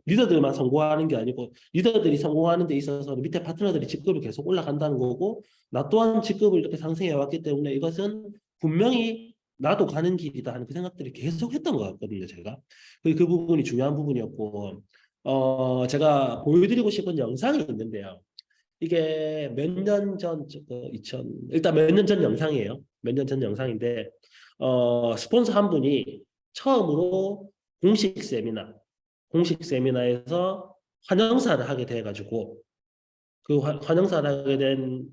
리더들만 성공하는 게 아니고 리더들이 성공하는 데 있어서 밑에 파트너들이 직급이 계속 올라간다는 거고 나 또한 직급을 이렇게 상승해 왔기 때문에 이것은 분명히 나도 가는 길이다 하는 그 생각들이 계속 했던 것 같거든요. 제가 그 부분이 중요한 부분이었고 제가 보여드리고 싶은 영상이 있는데요. 이게 몇 년 전, 2000, 일단 몇 년 전 영상이에요. 몇 년 전 영상인데, 스폰서 한 분이 처음으로 공식 세미나에서 환영사를 하게 돼가지고, 그 환영사를 하게 된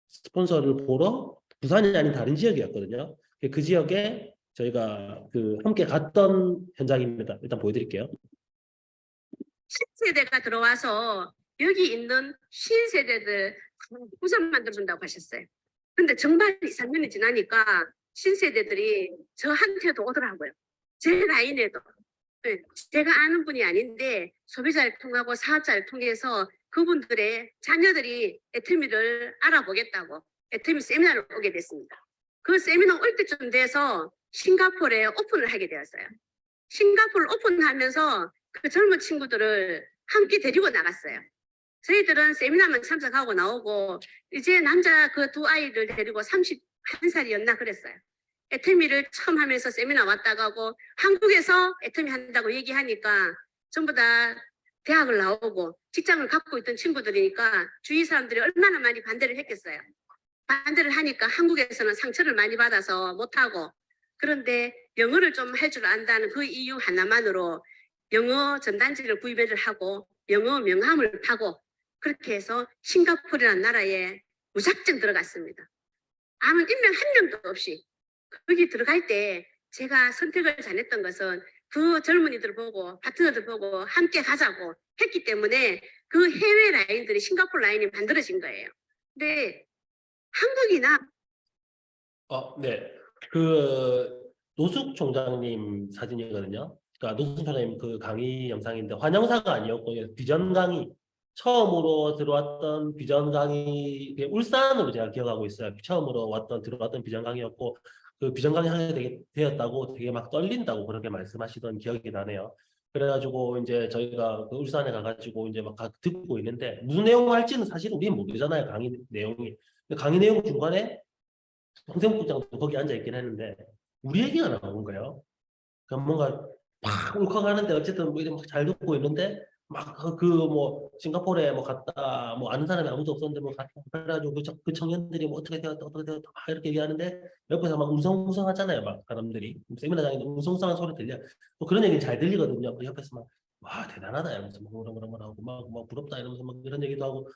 스폰서를 보러 부산이 아닌 다른 지역이었거든요. 그 지역에 저희가 그 함께 갔던 현장입니다. 일단 보여드릴게요. 신세대가 들어와서 여기 있는 신세대들 우선 만들어준다고 하셨어요. 근데 정말 2, 3년이 지나니까 신세대들이 저한테도 오더라고요. 제 라인에도. 네, 제가 아는 분이 아닌데 소비자를 통하고 사업자를 통해서 그분들의 자녀들이 애터미를 알아보겠다고 애터미 세미나를 오게 됐습니다. 그 세미나 올 때쯤 돼서 싱가포르에 오픈을 하게 되었어요. 싱가포르 오픈하면서 그 젊은 친구들을 함께 데리고 나갔어요. 저희들은 세미나만 참석하고 나오고 이제 남자 그 두 아이를 데리고 31살이었나 그랬어요. 애터미를 처음 하면서 세미나 왔다 가고 한국에서 애터미 한다고 얘기하니까 전부 다 대학을 나오고 직장을 갖고 있던 친구들이니까 주위 사람들이 얼마나 많이 반대를 했겠어요. 반대를 하니까 한국에서는 상처를 많이 받아서 못하고 그런데 영어를 좀 할 줄 안다는 그 이유 하나만으로 영어 전단지를 구입을 하고 영어 명함을 파고 그렇게 해서 싱가포르라는 나라에 무작정 들어갔습니다. 아무 인명 한 명도 없이 거기 들어갈 때 제가 선택을 잘했던 것은 그 젊은이들 보고 파트너들 보고 함께 가자고 했기 때문에 그 해외 라인들이 싱가포르 라인이 만들어진 거예요. 근데 한국이나 네. 그 노숙 총장님 사진이거든요. 그러니까 노숙 총장님 그 강의 영상인데 환영사가 아니었고 비전 강의 처음으로 들어왔던 비전 강의 울산으로 제가 기억하고 있어요. 처음으로 들어왔던 비전 강의였고 그 비전 강의 하게 되었다고 되게 막 떨린다고 그렇게 말씀하시던 기억이 나네요. 그래가지고 이제 저희가 그 울산에 가가지고 이제 막 듣고 있는데 무슨 내용 할지는 사실 우리는 모르잖아요. 강의 내용이. 강의 내용 중간에 홍성부장도 거기 앉아 있긴 했는데 우리 얘기가 나오는 거예요. 그러니까 뭔가 막 울컥하는데 어쨌든 뭐 이렇게 잘 듣고 있는데 막 그 뭐 싱가포르에 뭐 갔다 뭐 아는 사람이 아무도 없었는데 뭐 갔다 그래가지고 그 청년들이 뭐 어떻게 되었다 막 이렇게 얘기하는데 옆에서 막 웅성웅성하잖아요. 막 사람들이 세미나장인데 웅성웅성한 소리 들려. 뭐 그런 얘기는 잘 들리거든요. 그 옆에서 막 와 대단하다 이러면서 막 뭐라 하고 막 부럽다 이러면서 막 이런 얘기도 하고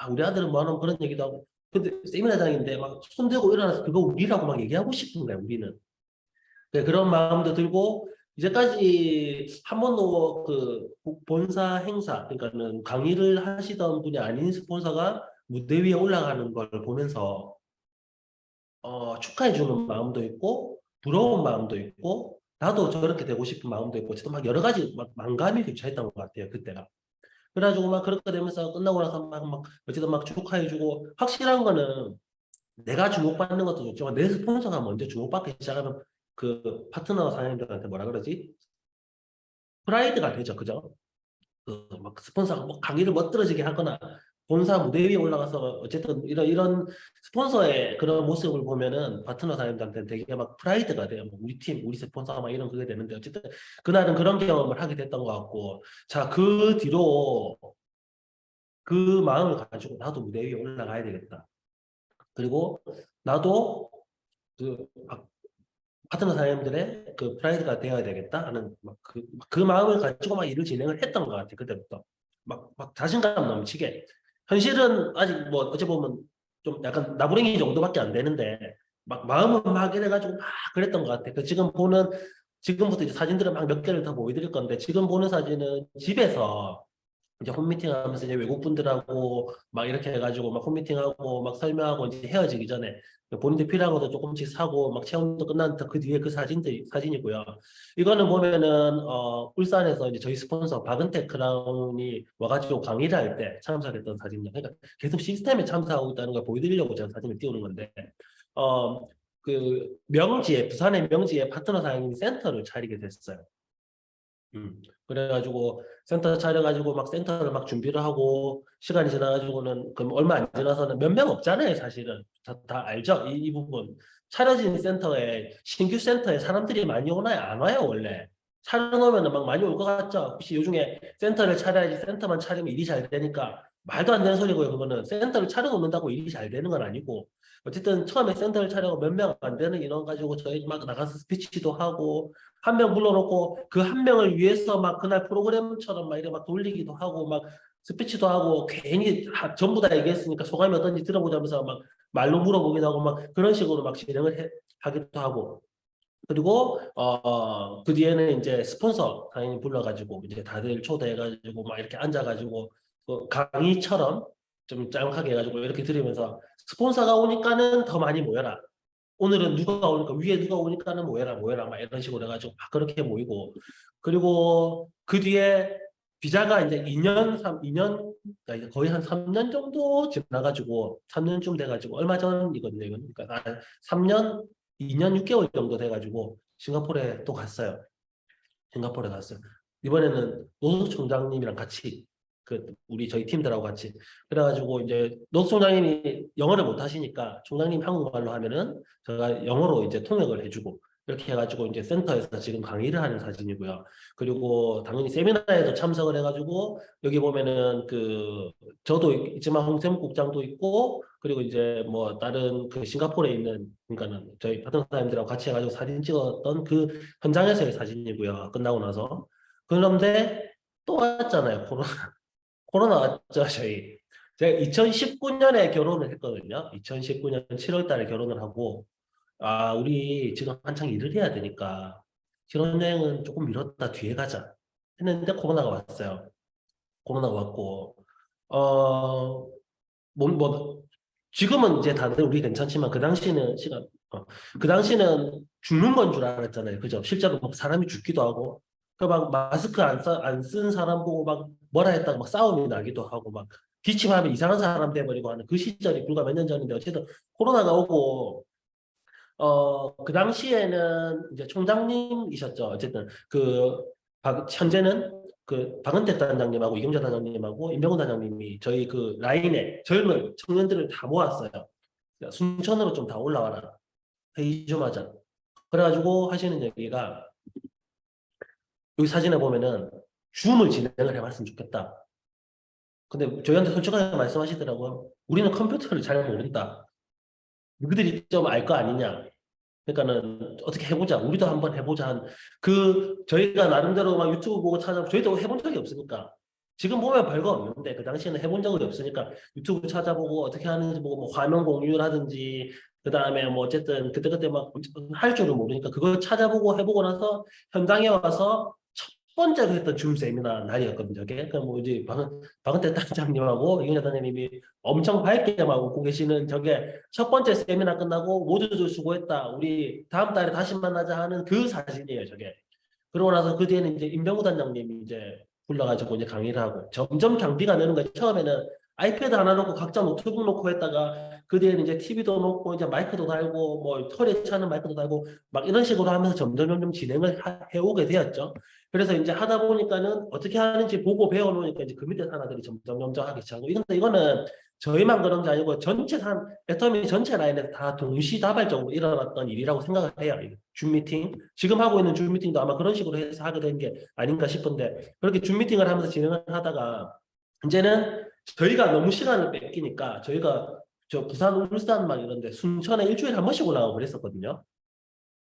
우리 아들은 뭐 하는 그런 얘기도 하고 근데 세미나장인데 막 손대고 일어나서 그거 우리라고 막 얘기하고 싶은 거야 우리는. 네, 그런 마음도 들고 이제까지 한 번도 그 본사 행사, 그러니까는 강의를 하시던 분이 아닌 스폰서가 무대 위에 올라가는 걸 보면서 축하해주는 마음도 있고 부러운 마음도 있고 나도 저렇게 되고 싶은 마음도 있고 어쨌든 막 여러 가지 막 만감이 교차했던 것 같아요 그때가. 그래가지고 막 그렇게 되면서 끝나고 나서 막 어쨌든 막 축하해주고 확실한 거는 내가 주목받는 것도 좋지만 내 스폰서가 먼저 주목받기 시작하면 그 파트너 사장님들한테 뭐라 그러지? 프라이드가 되죠, 그죠? 그 막 스폰서가 뭐 강의를 멋들어지게 하거나 본사 무대 위에 올라가서 어쨌든 이런 스폰서의 그런 모습을 보면은 파트너 사람들한테 되게 막 프라이드가 돼요. 뭐 우리 팀, 우리 스폰서 막 이런 그게 되는데 어쨌든 그날은 그런 경험을 하게 됐던 것 같고 자, 그 뒤로 그 마음을 가지고 나도 무대 위에 올라가야 되겠다. 그리고 나도 그 파트너 사장님들의 그 프라이드가 되어야 되겠다 하는 그 마음을 가지고 막 일을 진행을 했던 것 같아요. 그때부터 막 자신감 넘치게 현실은 아직 뭐 어찌 보면 좀 약간 나부랭이 정도밖에 안 되는데 막 마음은 막 이래가지고 막 그랬던 것 같아요. 그 지금부터 이제 사진들을 막 몇 개를 더 보여드릴 건데 지금 보는 사진은 집에서 이제 홈미팅 하면서 이제 외국 분들하고 막 이렇게 해가지고 막 홈미팅하고 막 설명하고 이제 헤어지기 전에 본인들 필요한 것도 조금씩 사고 막 체험도 끝난 그 뒤에 그 사진이고요. 이거는 보면은 울산에서 이제 저희 스폰서 박은택 크라운이 와가지고 강의를 할 때 참석했던 사진이에요. 그러니까 계속 시스템에 참석하고 있다는 걸 보여드리려고 제가 사진을 띄우는 건데 그 명지에 부산의 명지에 파트너 사장님이 센터를 차리게 됐어요. 그래가지고 센터 차려가지고 막 센터를 막 준비를 하고 시간이 지나가지고는 그럼 얼마 안 지나서는 몇 명 없잖아요 사실은 다 알죠 이 부분 차려진 센터에 신규 센터에 사람들이 많이 오나요 안 와요 원래 차려놓으면 막 많이 올 것 같죠 혹시 요즘에 센터를 차려야지 센터만 차리면 일이 잘 되니까 말도 안 되는 소리고요 그거는 센터를 차려놓는다고 일이 잘 되는 건 아니고 어쨌든 처음에 센터를 차려고 몇 명 안 되는 인원 가지고 저희 막 나가서 스피치도 하고 한 명 불러놓고 그 한 명을 위해서 막 그날 프로그램처럼 막 이렇게 막 돌리기도 하고 막 스피치도 하고 괜히 전부 다 얘기했으니까 소감이 어떤지 들어보자면서 막 말로 물어보기도 하고 막 그런 식으로 막 하기도 하고 그리고 그 뒤에는 이제 스폰서 당연히 불러가지고 이제 다들 초대해가지고 막 이렇게 앉아가지고 그 강의처럼 좀 짤막하게 해가지고 이렇게 들으면서 스폰서가 오니까는 더 많이 모여라. 오늘은 누가 오니까 위에 누가 오니까는 모여라 막 이런 식으로 해가지고 막 그렇게 모이고 그리고 그 뒤에 비자가 이제 2년 그러니까 이제 거의 한 3년 정도 지나가지고 3년쯤 돼가지고 얼마 전이거든요 이건 그러니까 3년 2년 6개월 정도 돼가지고 싱가포르에 또 갔어요. 싱가포르에 갔어요. 이번에는 노숙 총장님이랑 같이 우리 저희 팀들하고 같이 그래가지고 이제 노숙 총장님이 영어를 못 하시니까 총장님 한국말로 하면은 제가 영어로 이제 통역을 해주고 이렇게 해가지고 이제 센터에서 지금 강의를 하는 사진이고요. 그리고 당연히 세미나에도 참석을 해가지고 여기 보면은 저도 있지만 홍세무 국장도 있고 그리고 이제 뭐 다른 그 싱가포르에 있는 그러니까는 저희 파트너 사람들하고 같이 해가지고 사진 찍었던 그 현장에서의 사진이고요. 끝나고 나서 그런데 또 왔잖아요. 코로나 왔죠, 저희. 제가 2019년에 결혼을 했거든요. 2019년 7월 달에 결혼을 하고, 우리 지금 한창 일을 해야 되니까, 신혼여행은 조금 미뤘다 뒤에 가자. 했는데 코로나가 왔어요. 코로나가 왔고, 어, 뭐, 지금은 이제 다들 우리 괜찮지만, 그 당시는 죽는 건 줄 알았잖아요. 그죠? 실제로 막 사람이 죽기도 하고, 막 마스크 안 쓴 사람 보고 막 뭐라 했다가 막 싸움이 나기도 하고, 막 기침하면 이상한 사람 돼버리고 하는 그 시절이 불과 몇 년 전인데, 어쨌든 코로나가 오고, 그 당시에는 이제 총장님이셨죠. 어쨌든 현재는 박은택 단장님하고 이경자 단장님하고 임병훈 단장님이 저희 그 라인에 젊은 청년들을 다 모았어요. 순천으로 좀 다 올라와라. 회의 좀 하자. 그래가지고 하시는 얘기가 여기 사진에 보면은 줌을 진행을 해봤으면 좋겠다. 근데 저희한테 솔직하게 말씀하시더라고요. 우리는 컴퓨터를 잘 모른다. 너희들이 좀 알 거 아니냐. 그러니까는 어떻게 해보자. 우리도 한번 해보자. 저희가 나름대로 막 유튜브 보고 찾아보고 저희도 해본 적이 없으니까 지금 보면 별거 없는데 그 당시에는 해본 적이 없으니까 유튜브 찾아보고 어떻게 하는지 보고 뭐 화면 공유라든지 그다음에 뭐 어쨌든 그때그때 막 할 줄을 모르니까 그걸 찾아보고 해보고 나서 현장에 와서 첫 번째로 했던 줌 세미나 날이었거든요. 저게 그러니까 뭐 이제 박은태 단장님하고 이경재 단장님이 엄청 밝게 막 웃고 계시는 저게 첫 번째 세미나 끝나고 모두들 수고했다. 우리 다음 달에 다시 만나자 하는 그 사진이에요. 저게. 그러고 나서 그 뒤에는 이제 임병우 단장님이 이제 불러가지고 이제 강의를 하고 점점 장비가 느는 거예요. 처음에는 아이패드 하나 놓고 각자 노트북 놓고 했다가 그 뒤에는 이제 TV도 놓고 이제 마이크도 달고 뭐 털에 차는 마이크도 달고 막 이런 식으로 하면서 점점 진행을 해오게 되었죠. 그래서 이제 하다 보니까는 어떻게 하는지 보고 배워놓으니까 이제 그 밑에 사람들이 점점 하기 시작하고 이거는 저희만 그런 게 아니고 전체 애터미 전체 라인에서 다 동시다발적으로 일어났던 일이라고 생각을 해요. 줌 미팅. 지금 하고 있는 줌 미팅도 아마 그런 식으로 해서 하게 된 게 아닌가 싶은데 그렇게 줌 미팅을 하면서 진행을 하다가 이제는 저희가 너무 시간을 뺏기니까 저희가 저 부산, 울산 막 이런데 순천에 일주일에 한 번씩 올라가고 그랬었거든요.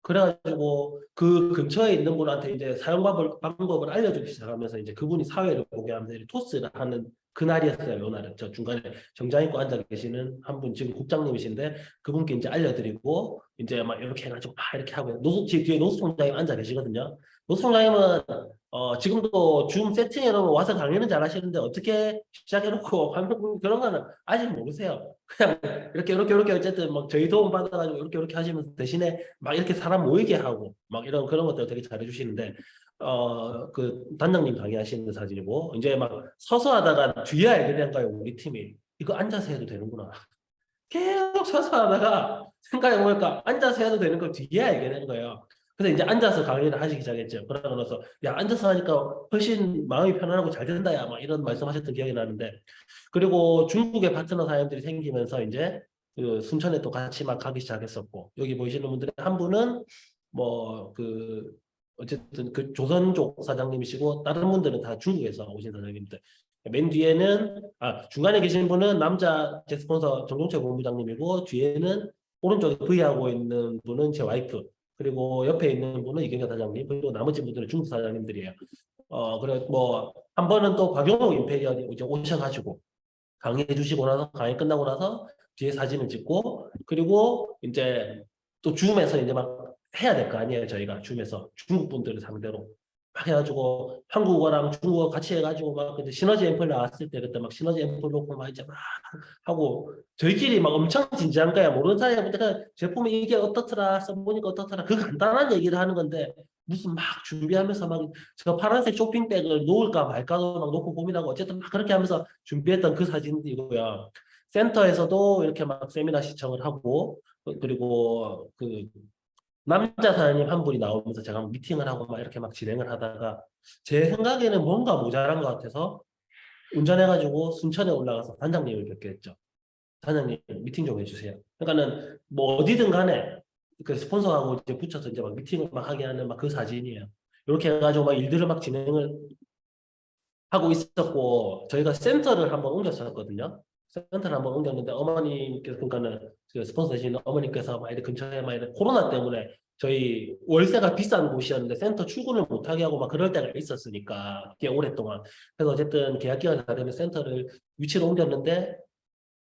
그래가지고 그 근처에 있는 분한테 이제 사용 방법을 알려주기 시작하면서 이제 그분이 사회를 보게 하면서 이렇게 토스를 하는 그날이었어요. 요날은 저 중간에 정장 입고 앉아 계시는 한 분 지금 국장님이신데 그분께 이제 알려드리고 이제 막 이렇게 해가지고 막 이렇게 하고 뒤에 노수 총장님 앉아 계시거든요. 노수 총장님은 지금도 줌 세팅해 놓으면 와서 강의는 잘 하시는데 어떻게 시작해놓고 화면 그런 거는 아직 모르세요. 그냥 이렇게 어쨌든 막 저희 도움 받아가지고 이렇게 하시면서 대신에 막 이렇게 사람 모이게 하고 막 이런 그런 것들 되게 잘해주시는데 그 단장님 강의하시는 사진이고 이제 막 서서 하다가 뒤에 알게 된 거예요. 우리 팀이 이거 앉아서 해도 되는구나. 계속 서서 하다가 생각해보니까 앉아서 해도 되는 걸 뒤에 알게 된 거예요. 그래서 이제 앉아서 강의를 하시기 시작했죠. 그러고 나서 야 앉아서 하니까 훨씬 마음이 편안하고 잘 된다 야 막 이런 말씀하셨던 기억이 나는데 그리고 중국의 파트너 사장님들이 생기면서 이제 그 순천에 또 같이 막 가기 시작했었고 여기 보이시는 분들의 한 분은 뭐 그 어쨌든 그 조선족 사장님이시고 다른 분들은 다 중국에서 오신 사장님들. 맨 뒤에는 중간에 계신 분은 남자 제 스폰서 정종철 본부장님이고 뒤에는 오른쪽에 V하고 있는 분은 제 와이프 그리고 옆에 있는 분은 이경재 사장님 그리고 나머지 분들은 중국 사장님들이에요. 그래 뭐 한 번은 또 박용호 임페리얼이 이제 오셔가지고 강의해 주시고 나서 강의 끝나고 나서 뒤에 사진을 찍고 그리고 이제 또 줌에서 이제 막 해야 될 거 아니에요. 저희가 줌에서 중국 분들을 상대로 막 해가지고 한국어랑 중국어 같이 해가지고 막 이제 시너지 앰플 나왔을 때 그때 막 시너지 앰플 놓고 막 이제 막 하고 저희끼리 막 엄청 진지한 거야. 모르는 사이부터 제품이 이게 어떻더라 써보니까 어떻더라 그 간단한 얘기를 하는 건데 무슨 막 준비하면서 막 저 파란색 쇼핑백을 놓을까 말까도 막 놓고 고민하고 어쨌든 막 그렇게 하면서 준비했던 그 사진이고요. 센터에서도 이렇게 막 세미나 시청을 하고 그리고 그 남자 사장님 한 분이 나오면서 제가 막 미팅을 하고 막 이렇게 막 진행을 하다가 제 생각에는 뭔가 모자란 것 같아서 운전해가지고 순천에 올라가서 단장님을 뵙게 했죠. 단장님 미팅 좀 해주세요. 그러니까는 뭐 어디든 간에 그 스폰서하고 이제 붙여서 이제 막 미팅을 막 하게 하는 막 그 사진이에요. 이렇게 해가지고 막 일들을 막 진행을 하고 있었고 저희가 센터를 한번 옮겼었거든요. 센터를 한번 옮겼는데 어머니께서 그러니까는 그 스폰서 되시는 어머니께서 막 이렇게 근처에 막 이렇게 코로나 때문에 저희 월세가 비싼 곳이었는데 센터 출근을 못하게 하고 막 그럴 때가 있었으니까 꽤 오랫동안 그래서 어쨌든 계약 기간이 다 되면 센터를 위치로 옮겼는데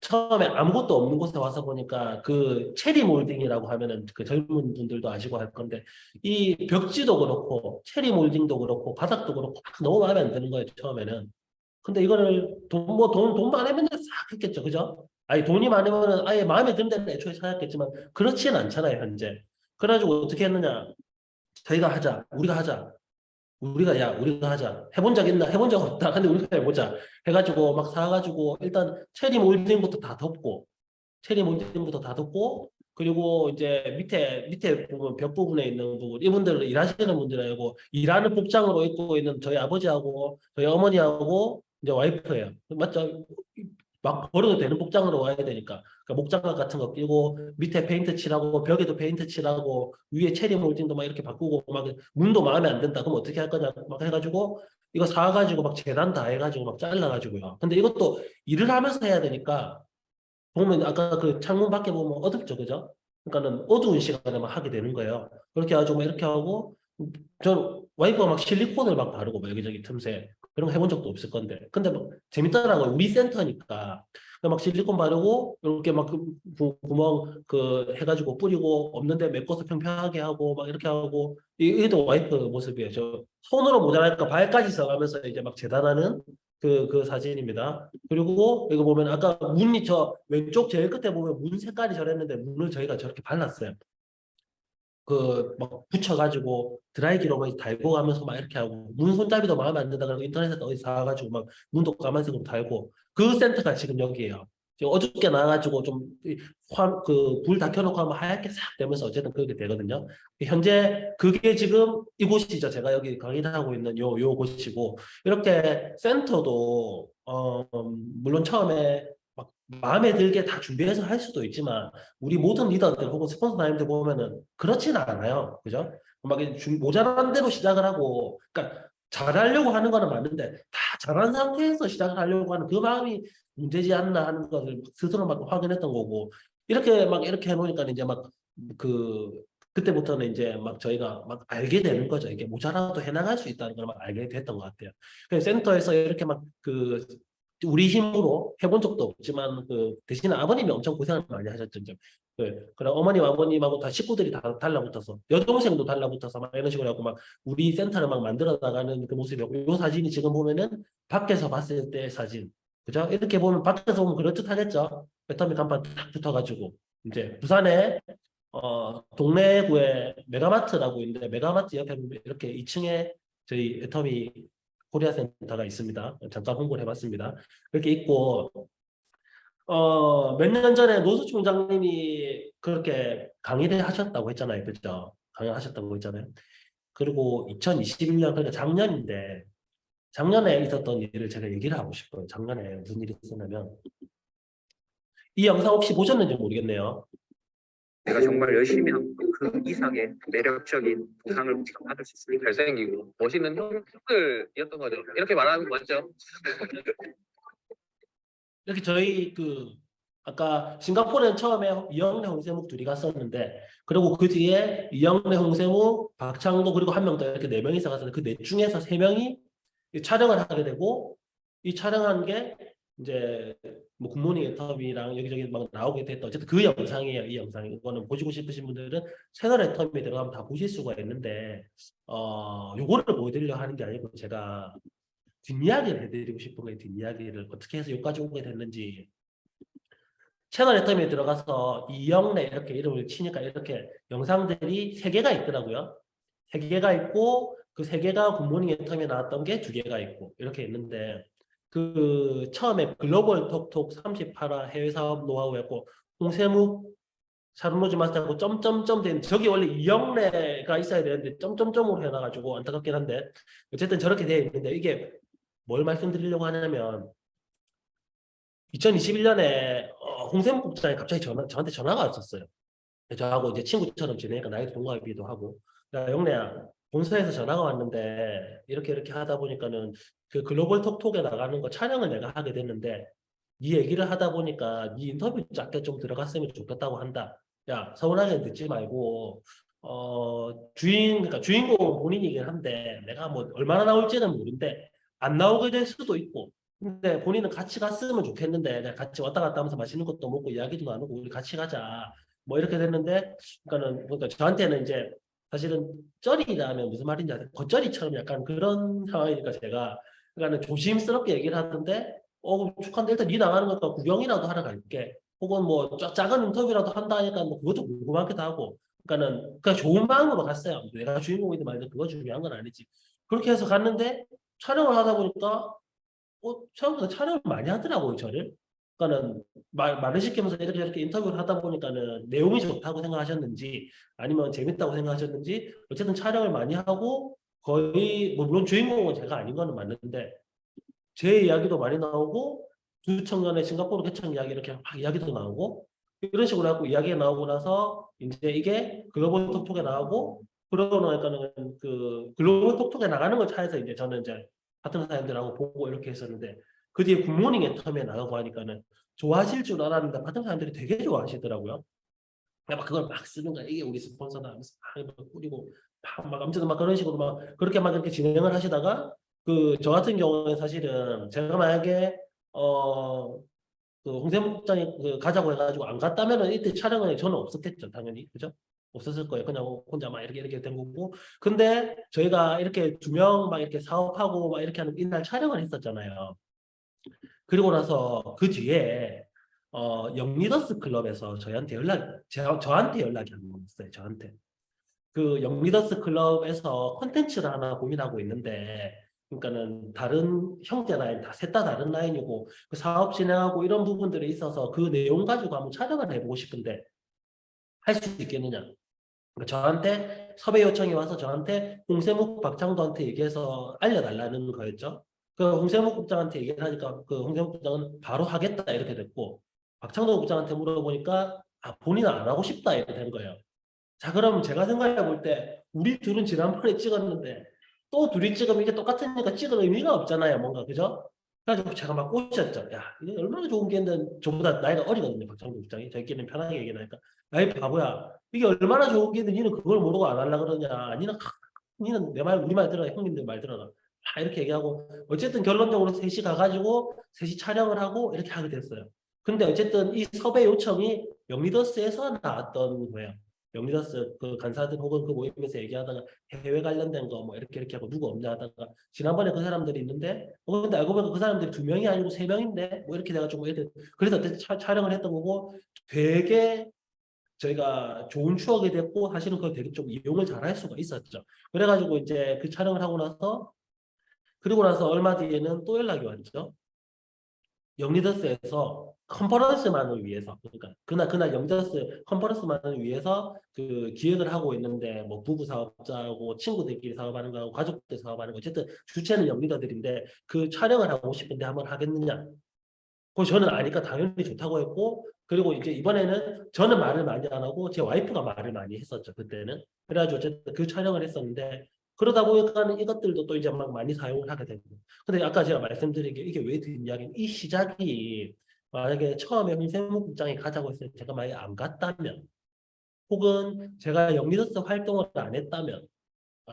처음에 아무것도 없는 곳에 와서 보니까 그 체리 몰딩이라고 하면은 그 젊은 분들도 아시고 할 건데 이 벽지도 그렇고 체리 몰딩도 그렇고 바닥도 그렇고 너무 마음에 안 드는 거예요 처음에는. 근데 이거를 돈 많으면 싹 했겠죠, 그죠? 아니 돈이 많으면은 아예 마음에 드는 데는 애초에 찾았겠지만 그렇지는 않잖아요 현재. 그래가지고 어떻게 했느냐? 저희가 하자, 우리가 하자. 우리가 하자. 해본 적 있나? 해본 적 없다. 근데 우리가 해보자. 해가지고 막 사가지고 일단 체리 몰딩부터 다 덮고 체리 몰딩부터 다 덮고 그리고 이제 밑에 부분 벽 부분에 있는 부분 이분들 일하시는 분들이고 일하는 복장으로 입고 있는 저희 아버지하고 저희 어머니하고 이제 와이프예요. 맞죠? 막 버려도 되는 복장으로 와야 되니까 그러니까 목장갑 같은 거 끼고 밑에 페인트 칠하고 벽에도 페인트 칠하고 위에 체리 몰딩도 막 이렇게 바꾸고 막 문도 마음에 안 든다 그럼 어떻게 할 거냐 막 해가지고 이거 사가지고 막 재단 다 해가지고 막 잘라가지고요. 근데 이것도 일을 하면서 해야 되니까 보면 아까 그 창문 밖에 보면 어둡죠, 그죠? 그러니까는 어두운 시간에 막 하게 되는 거예요. 그렇게 해가지고 막 이렇게 하고 저 와이프가 막 실리콘을 막 바르고 막 여기저기 틈새 그런 거 해본 적도 없을 건데. 근데 뭐 재밌더라고요. 우리 센터니까. 막 실리콘 바르고 이렇게 막 구멍 해가지고 뿌리고 없는데 메꿔서 평평하게 하고 막 이렇게 하고 이게 또 와이프 모습이에요. 저 손으로 모자랄까 발까지 써가면서 이제 막 재단하는 그 사진입니다. 그리고 이거 보면 아까 문이 저 왼쪽 제일 끝에 보면 문 색깔이 저랬는데 문을 저희가 저렇게 발랐어요. 막 붙여가지고 드라이기로 막 달고 가면서 막 이렇게 하고 문 손잡이도 마음에 안 든다 그러고 인터넷에서 어디 사가지고 막 문도 까만색으로 달고 그 센터가 지금 여기에요. 지금 어저께 나와가지고 불 다 켜놓고 하면 하얗게 싹 되면서 어쨌든 그렇게 되거든요. 현재 그게 지금 이곳이죠. 제가 여기 강의를 하고 있는 요 곳이고 이렇게 센터도 물론 처음에 막 마음에 들게 다 준비해서 할 수도 있지만 우리 모든 리더들 혹은 스폰서님들 보면은 그렇지는 않아요. 그죠? 막 모자란 대로 시작을 하고, 그러니까 잘하려고 하는 거는 맞는데 다 잘한 상태에서 시작을 하려고 하는 그 마음이 문제지 않나 하는 것을 스스로 막 확인했던 거고, 이렇게 해놓으니까 이제 그때부터는 이제 막 저희가 막 알게 되는 거죠. 이게 모자라도 해나갈 수 있다는 걸 막 알게 됐던 것 같아요. 그래서 센터에서 이렇게 우리 힘으로 해본 적도 없지만 대신에 아버님이 엄청 고생을 많이 하셨죠. 그래 어머님 아버님하고 다 식구들이 다 달라붙어서 여동생도 달라붙어서 막 이런 식으로 하고 막 우리 센터를 막 만들어 나가는 그 모습이었고 이 사진이 지금 보면은 밖에서 봤을 때 사진 그죠? 이렇게 보면 밖에서 보면 그럴듯하겠죠. 애터미 간판 딱 붙어가지고 이제 부산에 동래구에 메가마트라고 있는데 메가마트 옆에 보면 이렇게 2층에 저희 애터미 코리아 센터가 있습니다. 잠깐 홍보를 해봤습니다. 이렇게 있고 몇 년 전에 노수 총장님이 그렇게 강의를 하셨다고 했잖아요. 그죠? 강의하셨다고 했잖아요. 그리고 2021년 그러니까 작년에 있었던 일을 제가 얘기를 하고 싶어요. 작년에 무슨 일이 있었냐면 이 영상 혹시 보셨는지 모르겠네요. 내가 정말 열심히 하고 그 이상의 매력적인 보상을 우리가 받을 수 있으니까 잘생기고 멋있는 형들이었던 거죠. 이렇게 말하는 거 맞죠? 이렇게 저희 아까 싱가포르는 처음에 이영래 홍세묵 둘이 갔었는데 그리고 그 뒤에 이영래 홍세묵 박창도 그리고 한 명 더 이렇게 4명이서 갔었는데 그 넷 중에서 3명이 촬영을 하게 되고 이 촬영한 게 이제 뭐 굿모닝 애터미랑 여기저기 막 나오게 됐던 어쨌든 그 영상이에요. 이 영상 이거는 보시고 싶으신 분들은 채널 애터미에 들어가면 다 보실 수가 있는데 요거를 보여드리려 하는 게 아니고 제가 뒷이야기를 해드리고 싶은 거예요. 뒷이야기를 어떻게 해서 여기까지 오게 됐는지 채널 애터미에 들어가서 이영래 이렇게 이름을 치니까 이렇게 영상들이 3개가 있더라고요. 3개가 있고 그 3개가 굿모닝 애터미에 나왔던 게 2개가 있고 이렇게 있는데 처음에 글로벌 톡톡 38화 해외 사업 노하우였고 홍세묵 샤르노즈 마스터하고 점점점 되는 저기 원래 이영래가 있어야 되는데 점점점으로 해놔가지고 안타깝긴 한데 어쨌든 저렇게 되어 있는데 이게 뭘 말씀드리려고 하냐면 2021년에 홍세묵 국장이 갑자기 저한테 전화가 왔었어요. 저하고 이제 친구처럼 지내니까 나이도 동갑이기도 하고 야 영래야 본사에서 전화가 왔는데 이렇게 하다 보니까는 그 글로벌 톡톡에 나가는 거 촬영을 내가 하게 됐는데 네 얘기를 하다 보니까 네 인터뷰 짧게 좀 들어갔으면 좋겠다고 한다. 야 서운하게 듣지 말고 그러니까 주인공은 본인이긴 한데 내가 뭐 얼마나 나올지는 모르는데 안 나오게 될 수도 있고 근데 본인은 같이 갔으면 좋겠는데 내가 같이 왔다 갔다 하면서 맛있는 것도 먹고 이야기도 나누고 우리 같이 가자. 뭐 이렇게 됐는데 그러니까 저한테는 이제 사실은 쩌리라면 무슨 말인지 아세요? 겉쩌리처럼 약간 그런 상황이니까 제가 그러니까는 조심스럽게 얘기를 하던데 축하한데 일단 네 나가는 거니까 구경이라도 하러 갈게 혹은 뭐 작은 인터뷰라도 한다 하니까 뭐 그것도 궁금하기도 하고 그러니까는 그냥 좋은 마음으로 갔어요. 내가 주인공이든 말든 그거 중요한 건 아니지. 그렇게 해서 갔는데 촬영을 하다 보니까 생각보다 촬영을 많이 하더라고요 저를. 그러니까는 말을 시키면서 이렇게 인터뷰를 하다 보니까는 내용이 좋다고 생각하셨는지 아니면 재밌다고 생각하셨는지 어쨌든 촬영을 많이 하고 거의 뭐 물론 주인공은 제가 아닌 거는 맞는데 제 이야기도 많이 나오고 두청년의 싱가포르 개청 이야기 이렇게 막 이야기도 나오고 이런 식으로 하고 이야기가 나오고 나서 이제 이게 글로벌 톡톡에 나오고 그러고 나니까는 글로벌 톡톡에 나가는 걸 차에서 이제 저는 이제 같은 사람들하고 보고 이렇게 했었는데 그 뒤에 굿모닝 애터미에 나가고 하니까는 좋아하실 줄 알았는데 같은 사람들이 되게 좋아하시더라고요. 막 그걸 막 쓰는 거야. 이게 우리 스폰서다 하면서 막 뿌리고 막 아무튼 막 그런 식으로 막 그렇게 막 이렇게 진행을 하시다가 그 저 같은 경우에 사실은 제가 만약에 그 홍세무 국장이 그 가자고 해가지고 안 갔다면은 이때 촬영은 저는 없었겠죠, 당연히. 그죠? 없었을 거예요. 그냥 혼자 막 이렇게 된 거고. 근데 저희가 이렇게 2명 막 이렇게 사업하고 막 이렇게 하는 이날 촬영을 했었잖아요. 그리고 나서 그 뒤에 영리더스 클럽에서 저한테 연락이 한 번 있어요. 저한테. 그 영리더스 클럽에서 콘텐츠를 하나 고민하고 있는데, 그러니까는 다른 형제 라인 셋 다 다른 라인이고 그 사업 진행하고 이런 부분들이 있어서 그 내용 가지고 한번 촬영을 해보고 싶은데 할 수 있겠느냐. 그러니까 저한테 섭외 요청이 와서 저한테 홍세묵 박창도한테 얘기해서 알려달라는 거였죠. 그 홍세묵 국장한테 얘기를 하니까 그 홍세묵 국장은 바로 하겠다 이렇게 됐고, 박창도 국장한테 물어보니까 본인은 안 하고 싶다 이렇게 된 거예요. 자, 그럼 제가 생각해 볼 때 우리 둘은 지난번에 찍었는데 또 둘이 찍으면 이게 똑같으니까 찍을 의미가 없잖아요, 뭔가. 그죠? 그래가지고 제가 막 꼬셨죠. 야, 이게 얼마나 좋은 게인데, 저보다 나이가 어리거든요, 박창도 국장이. 저희끼리는 편하게 얘기하니까. 야이 바보야, 이게 얼마나 좋은 게인데 니는 그걸 모르고 안 하려고 그러냐. 니는 내 말, 우리 말 들어라. 형님들 말 들어라. 이렇게 얘기하고, 어쨌든 결론적으로 셋이 가가지고 셋이 촬영을 하고 이렇게 하게 됐어요. 근데 어쨌든 이 섭외 요청이 영리더스에서 나왔던 거예요. 영리더스 그 간사들 혹은 그 모임에서 얘기하다가 해외 관련된 거 뭐 이렇게 하고 누구 없냐 하다가 지난번에 그 사람들이 있는데, 근데 알고 보니까 그 사람들이 2명이 아니고 3명인데 뭐 이렇게 돼가지고 이렇게, 그래서 그때 촬영을 했던 거고, 되게 저희가 좋은 추억이 됐고 사실은 그걸 되게 좀 이용을 잘 할 수가 있었죠. 그래가지고 이제 그 촬영을 하고 나서, 그리고 나서 얼마 뒤에는 또 연락이 왔죠. 영리더스에서 컨퍼런스만을 위해서, 그러니까 그날 영리더스 컨퍼런스만을 위해서 그 기획을 하고 있는데, 뭐 부부 사업자하고 친구들끼리 사업하는 거하고 가족들 사업하는 거, 어쨌든 주체는 영리더들인데 그 촬영을 하고 싶은데 한번 하겠느냐. 그 저는 아니까 당연히 좋다고 했고, 그리고 이제 이번에는 저는 말을 많이 안 하고 제 와이프가 말을 많이 했었죠, 그때는. 그래가지고 어쨌든 그 촬영을 했었는데, 그러다 보니까 이것들도 또 이제 막 많이 사용을 하게 되고. 근데 아까 제가 말씀드린 게 이게 왜 뒷이야기는, 이 시작이 만약에 처음에 홍세묵 국장이 가자고 했을 때 제가 만약에 안 갔다면, 혹은 제가 영리더스 활동을 안 했다면,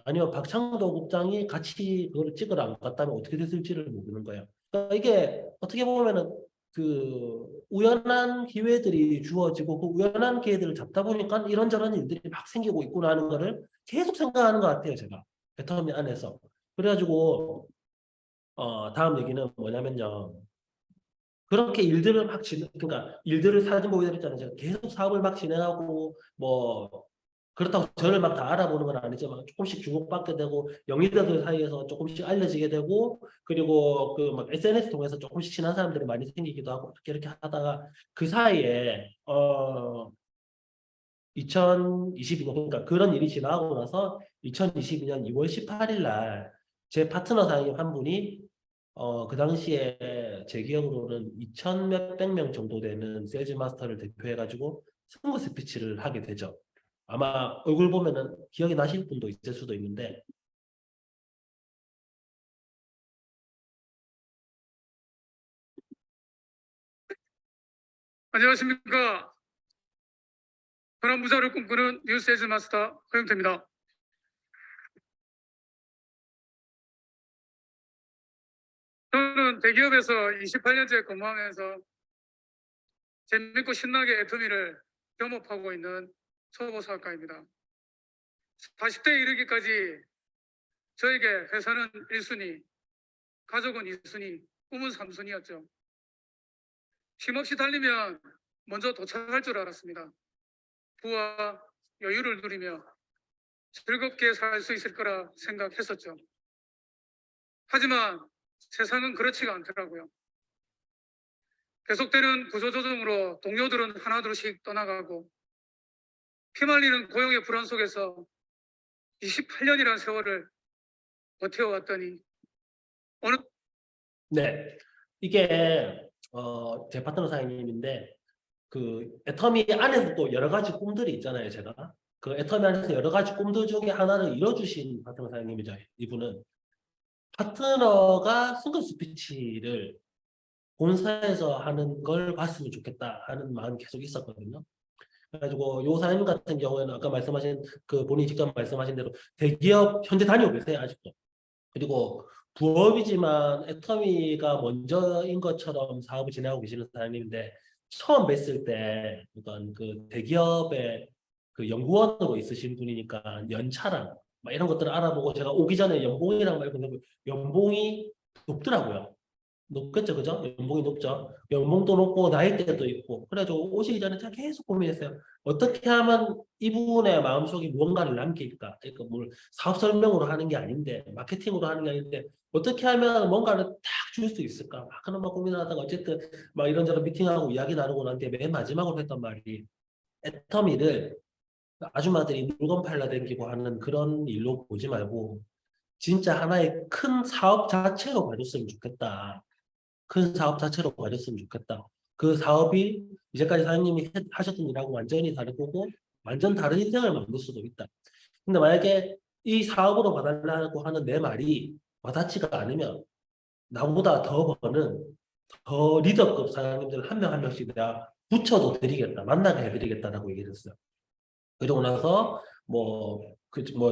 아니면 박창도 국장이 같이 그걸 찍으러 안 갔다면 어떻게 됐을지를 모르는 거예요. 그러니까 이게 어떻게 보면은 그 우연한 기회들이 주어지고 그 우연한 기회들을 잡다 보니까 이런저런 일들이 막 생기고 있구나 하는 거를 계속 생각하는 것 같아요, 제가. 애터미 안에서. 그래가지고 다음 얘기는 뭐냐면요. 그렇게 일들을 막 그러니까 일들을 사진 보게 됐잖아요. 제가 계속 사업을 막 진행하고 뭐 그렇다고 저를 막 다 알아보는 건 아니지만 조금씩 주목받게 되고 영리자들 사이에서 조금씩 알려지게 되고, 그리고 그 막 SNS 통해서 조금씩 친한 사람들이 많이 생기기도 하고 이렇게 하다가 그 사이에 2022년, 그러니까 그런 일이 지나고 나서 2022년 2월 18일 날 제 파트너 사장님 한 분이 그 당시에 제 기억으로는 2천 몇백 명 정도 되는 세일즈 마스터를 대표해가지고 선거 스피치를 하게 되죠. 아마 얼굴 보면은 기억이 나실 분도 있을 수도 있는데, 안녕하십니까. 변환 부자를 꿈꾸는 뉴세일즈 마스터 허영태입니다. 저는 대기업에서 28년째 근무하면서 재밌고 신나게 애터미를 겸업하고 있는 초보 사업가입니다. 40대에 이르기까지 저에게 회사는 1순위, 가족은 2순위, 꿈은 3순위였죠. 힘없이 달리면 먼저 도착할 줄 알았습니다. 부와 여유를 누리며 즐겁게 살 수 있을 거라 생각했었죠. 하지만 세상은 그렇지가 않더라고요. 계속되는 구조조정으로 동료들은 하나둘씩 떠나가고 피말리는 고용의 불안 속에서 28년이라는 세월을 버텨왔더니 어느 네, 이게 제 파트너 사장님인데 그 애터미 안에서 또 여러 가지 꿈들이 있잖아요. 제가 그 애터미 안에서 여러 가지 꿈들 중에 하나를 이뤄주신 파트너 사장님이죠. 이분은 파트너가 승급 스피치를 본사에서 하는 걸 봤으면 좋겠다 하는 마음이 계속 있었거든요. 그래가지고 요 사장님 같은 경우에는 아까 말씀하신 그 본인이 직접 말씀하신 대로 대기업 현재 다니고 계세요, 아직도. 그리고 부업이지만 애터미가 먼저인 것처럼 사업을 진행하고 계시는 사장님인데 처음 뵀을 때 어떤 그 대기업의 그 연구원으로 있으신 분이니까 연차랑 막 이런 것들을 알아보고 제가 오기 전에 연봉이랑 말고 연봉이 높더라고요. 높겠죠, 그죠? 연봉이 높죠. 연봉도 높고 나이대도 있고. 그래가지고 오시기 전에 제가 계속 고민했어요. 어떻게 하면 이분의 마음속에 무언가를 남길까? 그러니까 뭘 사업 설명으로 하는 게 아닌데, 마케팅으로 하는 게 아닌데, 어떻게 하면 뭔가를 딱 줄 수 있을까? 막 그런 막 고민하다가 어쨌든 막 이런저런 미팅하고 이야기 나누고 난 뒤에 맨 마지막으로 했던 말이 애터미를 아줌마들이 물건 팔라 댕기고 하는 그런 일로 보지 말고 진짜 하나의 큰 사업 자체로 봐줬으면 좋겠다. 큰 사업 자체로 가졌으면 좋겠다. 그 사업이 이제까지 사장님이 하셨던 일하고 완전히 다를 거고 완전 다른 인생을 만들 수도 있다. 근데 만약에 이 사업으로 봐달라고 하는 내 말이 와닿지가 않으면 나보다 더 버는 더 리더급 사장님들 한 명 한 명씩 내가 붙여도 드리겠다. 만나게 해드리겠다라고 얘기를 했어요. 그러고 나서 뭐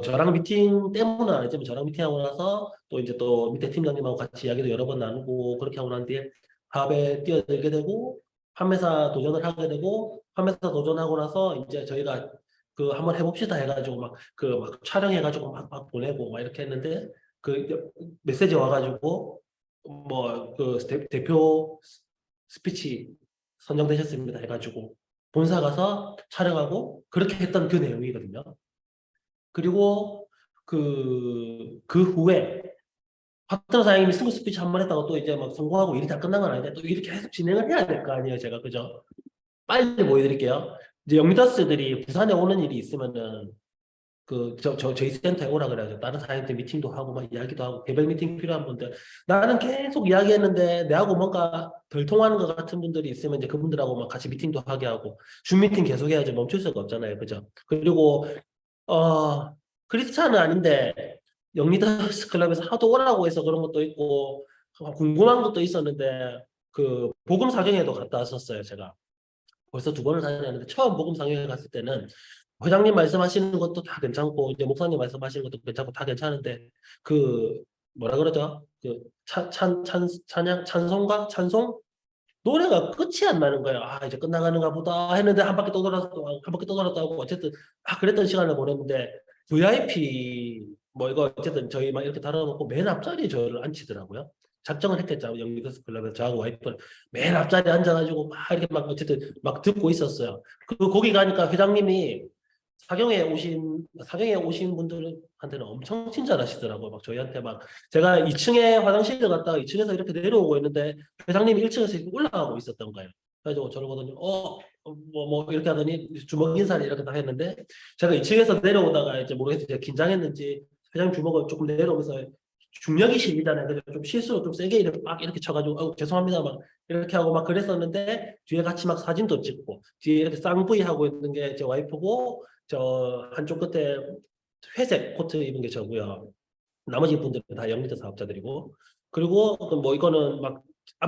저랑 미팅 때문은 아니지만 저랑 미팅하고 나서 또 이제 또 밑에 팀장님하고 같이 이야기도 여러 번 나누고 그렇게 하고 난 뒤에 사업에 뛰어들게 되고 판매사 도전을 하게 되고 판매사 도전하고 나서 이제 저희가 그 한번 해봅시다 해가지고 막 촬영해가지고 막 보내고 막 이렇게 했는데 그 메시지 와가지고 뭐 그 대표 스피치 선정되셨습니다 해가지고 본사 가서 촬영하고 그렇게 했던 그 내용이거든요. 그리고 그 후에 파트너 사장님이 승부 스피치 한 번 했다고 또 이제 막 성공하고 일이 다 끝난 건 아닌데 또 이렇게 계속 진행을 해야 될 거 아니에요, 제가. 그죠? 빨리 보여드릴게요. 이제 영미더스들이 부산에 오는 일이 있으면은 저희 센터에 오라 그래가지고 다른 사장님들 미팅도 하고 막 이야기도 하고 개별 미팅 필요한 분들 나는 계속 이야기했는데 내하고 뭔가 덜 통하는 것 같은 분들이 있으면 이제 그분들하고 막 같이 미팅도 하게 하고 줌 미팅 계속 해야지 멈출 수가 없잖아요, 그죠? 그리고 크리스찬은 아닌데 영리더스 클럽에서 하도 오라고 해서 그런 것도 있고 궁금한 것도 있었는데 그 복음 사경에도 갔다 왔었어요, 제가. 벌써 2번을 다녔는데 처음 복음 상영회 갔을 때는 회장님 말씀하시는 것도 다 괜찮고 이제 목사님 말씀하시는 것도 괜찮고 다 괜찮은데 그 뭐라 그러죠? 그 찬송가 찬송 노래가 끝이 안 나는 거예요. 아 이제 끝나가는가 보다 했는데 한 바퀴 또 돌았다 한 바퀴 또 돌았다 하고 어쨌든 그랬던 시간을 보냈는데 VIP 뭐 이거 어쨌든 저희 막 이렇게 달아놓고 맨 앞자리에 저를 앉히더라고요. 작정을 했겠죠. 영리더스 클럽에서 저하고 와이프를 맨 앞자리에 앉아가지고 막 이렇게 막 어쨌든 막 듣고 있었어요. 거기 가니까 회장님이 사경에 오신 분들한테는 엄청 친절하시더라고요. 막 저희한테 막 제가 2층에 화장실을 갔다가 2층에서 이렇게 내려오고 있는데 회장님이 1층에서 이렇게 올라가고 있었던 거예요. 그래가지고 저를 보더니 뭐 이렇게 하더니 주먹 인사를 이렇게 다 했는데 제가 2층에서 내려오다가 이제 모르겠어요. 제가 긴장했는지 회장님 주먹을 조금 내려오면서 중력이 실리잖아요. 그래서 좀 실수로 좀 세게 이렇게 막 이렇게 쳐가지고 죄송합니다 막 이렇게 하고 막 그랬었는데 뒤에 같이 막 사진도 찍고 뒤에 이렇게 쌍부이 하고 있는 게 제 와이프고 저 한쪽 끝에 회색 코트 입은 게 저고요. 나머지 분들은 다 영리더 사업자들이고 그리고 뭐 이거는 막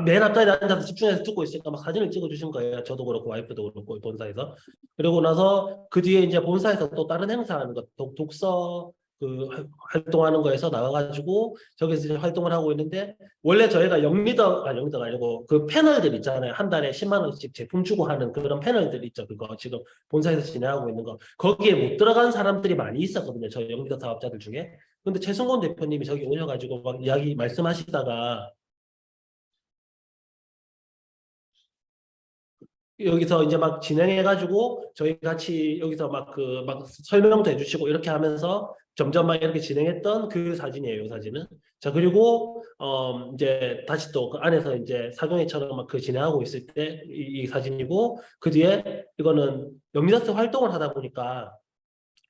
맨 앞자리에 앉아서 집중해서 듣고 있으니까 막 사진을 찍어주신 거예요. 저도 그렇고 와이프도 그렇고 본사에서. 그리고 나서 그 뒤에 이제 본사에서 또 다른 행사하는 거 독서 그 활동하는 거에서 나와가지고 저기서 이제 활동을 하고 있는데 원래 저희가 영리더가 아니고 그 패널들 있잖아요. 한 달에 10만 원씩 제품 주고 하는 그런 패널들 있죠. 그거 지금 본사에서 진행하고 있는 거 거기에 못 들어간 사람들이 많이 있었거든요. 저희 영리더 사업자들 중에. 근데 최승곤 대표님이 저기 오셔가지고 막 이야기 말씀하시다가 여기서 이제 막 진행해가지고 저희 같이 여기서 막 설명도 해주시고 이렇게 하면서 점점 막 이렇게 진행했던 그 사진이에요, 이 사진은. 자, 그리고 이제 다시 또 그 안에서 이제 사경회처럼 막 그 진행하고 있을 때 이 사진이고 그 뒤에 이거는 영리더스 활동을 하다 보니까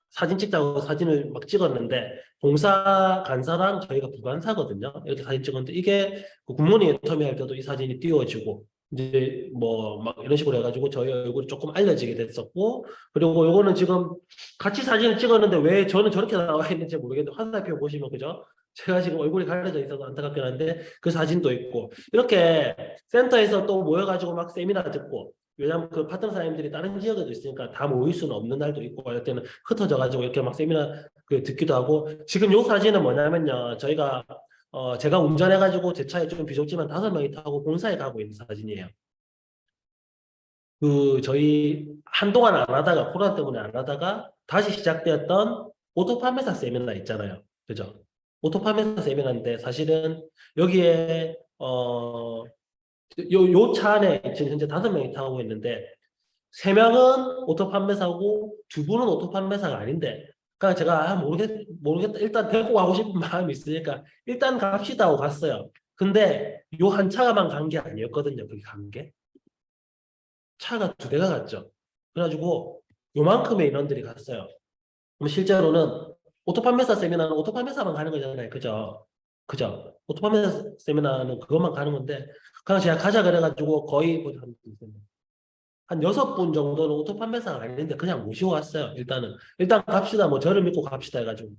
사진 찍자고 사진을 막 찍었는데 봉사 간사랑 저희가 부간사거든요. 이렇게 사진 찍었는데 이게 그 굿모닝 애터미 할 때도 이 사진이 띄워지고 이제 뭐 막 이런 식으로 해가지고 저희 얼굴이 조금 알려지게 됐었고 그리고 요거는 지금 같이 사진을 찍었는데 왜 저는 저렇게 나와 있는지 모르겠는데 화살표 보시면 그죠? 제가 지금 얼굴이 가려져 있어서 안타깝긴 한데 그 사진도 있고 이렇게 센터에서 또 모여가지고 막 세미나 듣고 왜냐하면 그 파트너 사장님들이 다른 지역에도 있으니까 다 모일 수는 없는 날도 있고 이럴 때는 흩어져 가지고 이렇게 막 세미나 듣기도 하고 지금 요 사진은 뭐냐면요 저희가 제가 운전해가지고 제 차에 좀 비좁지만 5명이 타고 본사에 가고 있는 사진이에요. 저희 한동안 안 하다가 코로나 때문에 안 하다가 다시 시작되었던 오토 판매사 세미나 있잖아요. 그죠? 오토 판매사 세미나인데 사실은 여기에 요 차 안에 지금 현재 5명이 타고 있는데 3명은 오토 판매사고 2분은 오토 판매사가 아닌데 그러니까 제가 모르겠다 일단 데리고 가고 싶은 마음이 있으니까 일단 갑시다 하고 갔어요. 근데 요 한 차가만 간 게 아니었거든요. 거기 간 게. 차가 2대가 갔죠. 그래가지고 요만큼의 인원들이 갔어요. 그럼 실제로는 오토 판매사 세미나는 오토 판매사만 가는 거잖아요. 그죠? 그죠? 오토 판매사 세미나는 그것만 가는 건데 그냥 제가 가자 그래가지고 거의 한 6분 정도는 오토 판매사가 아닌데 그냥 모시고 왔어요. 일단 갑시다. 뭐 저를 믿고 갑시다 해가지고.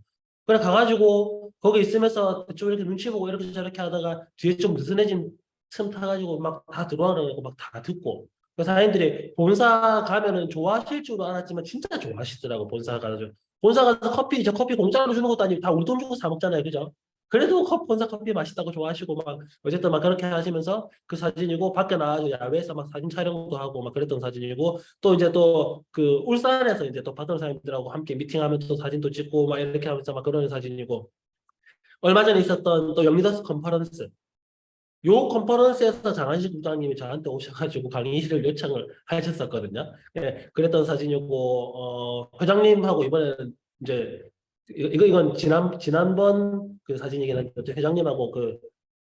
그래 가가지고 거기 있으면서 좀 이렇게 눈치 보고 이렇게 저렇게 하다가 뒤에 좀 느슨해진 틈 타가지고 막 다 들어와가지고 막 다 듣고 그 사람들이 본사 가면은 좋아하실 줄 알았지만 진짜 좋아하시더라고. 본사 가서 커피 공짜로 주는 것도 아니고 다 우리 돈 주고 사 먹잖아요. 그죠? 그래도 본사 커피 맛있다고 좋아하시고 막 어쨌든 막 그렇게 하시면서 그 사진이고 밖에 나와서 야외에서 막 사진 촬영도 하고 막 그랬던 사진이고 또 이제 또 그 울산에서 이제 또 봤던 사람들하고 함께 미팅하면 또 사진도 찍고 막 이렇게 하면서 막 그런 사진이고 얼마 전에 있었던 또 영리더스 컨퍼런스 요 컨퍼런스에서 장한식 부장님이 저한테 오셔가지고 강의를 요청을 하셨었거든요. 예, 그랬던 사진이고 회장님하고 이번에는 이제 이건 지난번 그 사진이긴 한데 회장님하고 그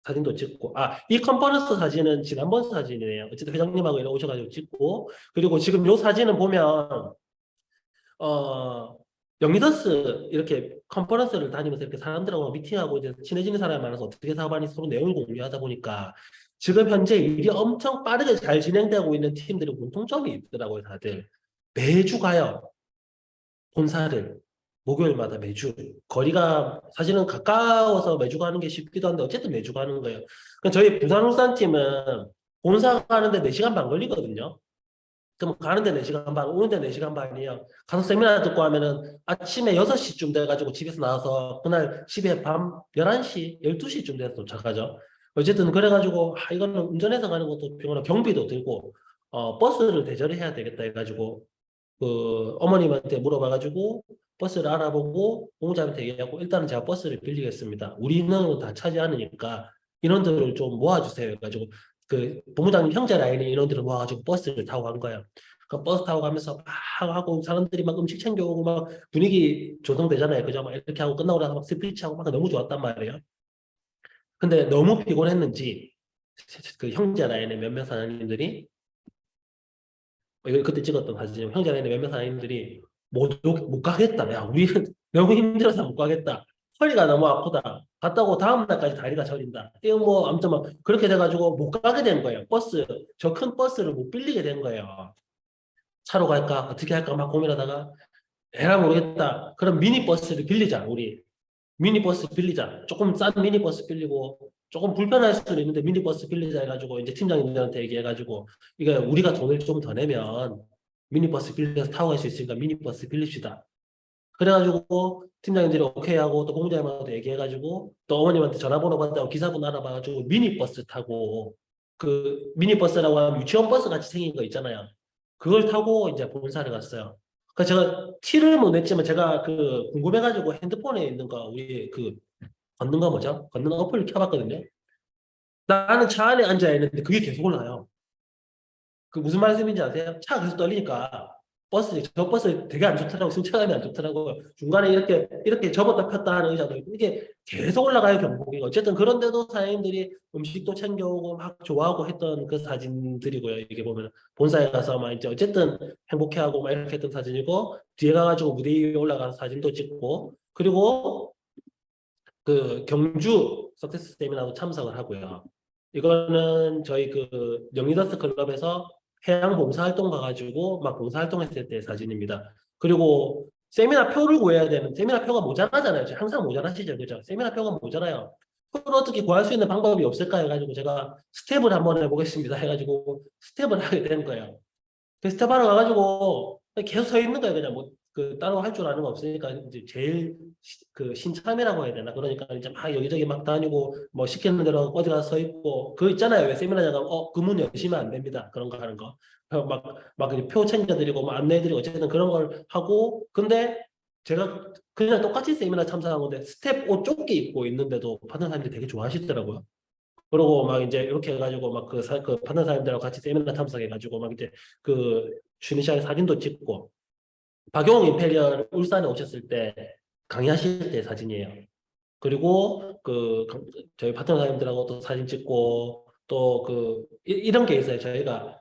사진도 찍고 이 컨퍼런스 사진은 지난번 사진이네요. 어쨌든 회장님하고 이렇게 오셔가지고 찍고 그리고 지금 요 사진은 보면 영리더스 이렇게 컨퍼런스를 다니면서 이렇게 사람들하고 미팅하고 이제 친해지는 사람이 많아서 어떻게 사업하니 서로 내용을 공유하다 보니까 지금 현재 일이 엄청 빠르게 잘 진행되고 있는 팀들이 공통점이 있더라고요. 다들 매주 가요. 본사를 목요일마다 매주 거리가 사실은 가까워서 매주 가는 게 쉽기도 한데 어쨌든 매주 가는 거예요. 그러니까 저희 부산 울산 팀은 본사 가는데 4시간 반 걸리거든요. 그럼 가는데 4시간 반, 오는데 4시간 반이에요. 가서 세미나 듣고 하면은 아침에 6시쯤 돼가지고 집에서 나와서 그날 집에 밤 11시, 12시쯤 돼서 도착하죠. 어쨌든 그래가지고 이거는 운전해서 가는 것도 피곤하고 경비도 들고 버스를 대절을 해야 되겠다 해가지고 그 어머님한테 물어봐가지고 버스를 알아보고 공무자한테 얘기하고 일단은 제가 버스를 빌리겠습니다. 우리 인원은 다 차지 않으니까 인원들을 좀 모아주세요 해가지고 그 본부장님 형제 라인의 인원들을 모아가지고 버스를 타고 간 거예요. 그 버스 타고 가면서 막 하고 사람들이 막 음식 챙겨오고 막 분위기 조성되잖아요. 그죠? 막 이렇게 하고 끝나고 나서 막 스피치하고 막 너무 좋았단 말이에요. 근데 너무 피곤했는지 그 형제 라인의 몇몇 사장님들이 이거 그때 찍었던 사진 형제 라인의 몇몇 사장님들이 못 가겠다. 야 우리는 너무 힘들어서 못 가겠다. 허리가 너무 아프다. 갔다고 다음 날까지 다리가 저린다. 이거 뭐 아무튼 막 그렇게 돼가지고 못 가게 된 거예요. 저 큰 버스를 못 빌리게 된 거예요. 차로 갈까 어떻게 할까 막 고민하다가 에라 모르겠다. 그럼 미니버스를 빌리자 우리. 미니버스 빌리자. 조금 싼 미니버스 빌리고 조금 불편할 수는 있는데 미니버스 빌리자 해가지고 이제 팀장님들한테 얘기해가지고 이거 우리가 돈을 좀 더 내면 미니버스 빌려서 타고 갈 수 있으니까 미니버스 빌립시다. 그래가지고 팀장님들이 오케이 하고 또 공장님한테 얘기해가지고 또 어머님한테 전화번호 받다고 기사분 알아봐가지고 미니버스 타고 그 미니버스라고 하면 유치원 버스 같이 생긴 거 있잖아요. 그걸 타고 이제 본사를 갔어요. 그 제가 티를 못 냈지만 제가 그 궁금해가지고 핸드폰에 있는 거 우리 그 걷는 거 뭐죠? 걷는 어플을 켜봤거든요. 나는 차 안에 앉아 있는데 그게 계속 올라요. 그 무슨 말씀인지 아세요? 차가 계속 떨리니까 저 버스 되게 안 좋더라고. 승차감이 안 좋더라고. 중간에 이렇게 접었다 폈다 하는 의자도 있고 이게 계속 올라가요. 경복이. 어쨌든 그런데도 사장님들이 음식도 챙겨오고 막 좋아하고 했던 그 사진들이고요. 이게 보면 본사에 가서 막 이제 어쨌든 행복해하고 막 이렇게 했던 사진이고 뒤에 가가지고 무대 위에 올라가서 사진도 찍고 그리고 그 경주 석세스 세미나도 참석을 하고요. 이거는 저희 그 영리더스 클럽에서 해양 봉사활동 가가지고 막 봉사활동했을 때 사진입니다. 그리고 세미나 표를 구해야 되는 세미나 표가 모자라잖아요. 항상 모자라시죠, 그죠? 세미나 표가 모자라요. 표를 어떻게 구할 수 있는 방법이 없을까 해가지고 제가 스텝을 한번 해보겠습니다 해가지고 스텝을 하게 된 거예요. 그 스텝 하러 가가지고 계속 서 있는 거예요. 그냥 뭐 그 따로 할 줄 아는 거 없으니까 이제 제일 그 신참이라고 해야 되나 그러니까 이제 막 여기저기 막 다니고 뭐 시키는 대로 어디 가서 서 있고 그거 있잖아요. 왜 세미나 가면 그 문 열시면 안 됩니다. 그런 거 하는 거. 막 이제 표 챙겨드리고 뭐 안내해드리고 어쨌든 그런 걸 하고 근데 제가 그냥 똑같이 세미나 참석한 건데 스텝 옷 좁게 입고 있는데도 받는 사람들이 되게 좋아하시더라고요. 그러고 막 이제 이렇게 해가지고 막 그 받는 사람들하고 같이 세미나 참석해가지고 막 이제 그 쉬는 시간에 사진도 찍고 박용욱 임페리얼 울산에 오셨을 때 강의하실 때 사진이에요. 그리고 저희 파트너 사장님들하고 또 사진 찍고 또 이런 게 있어요. 저희가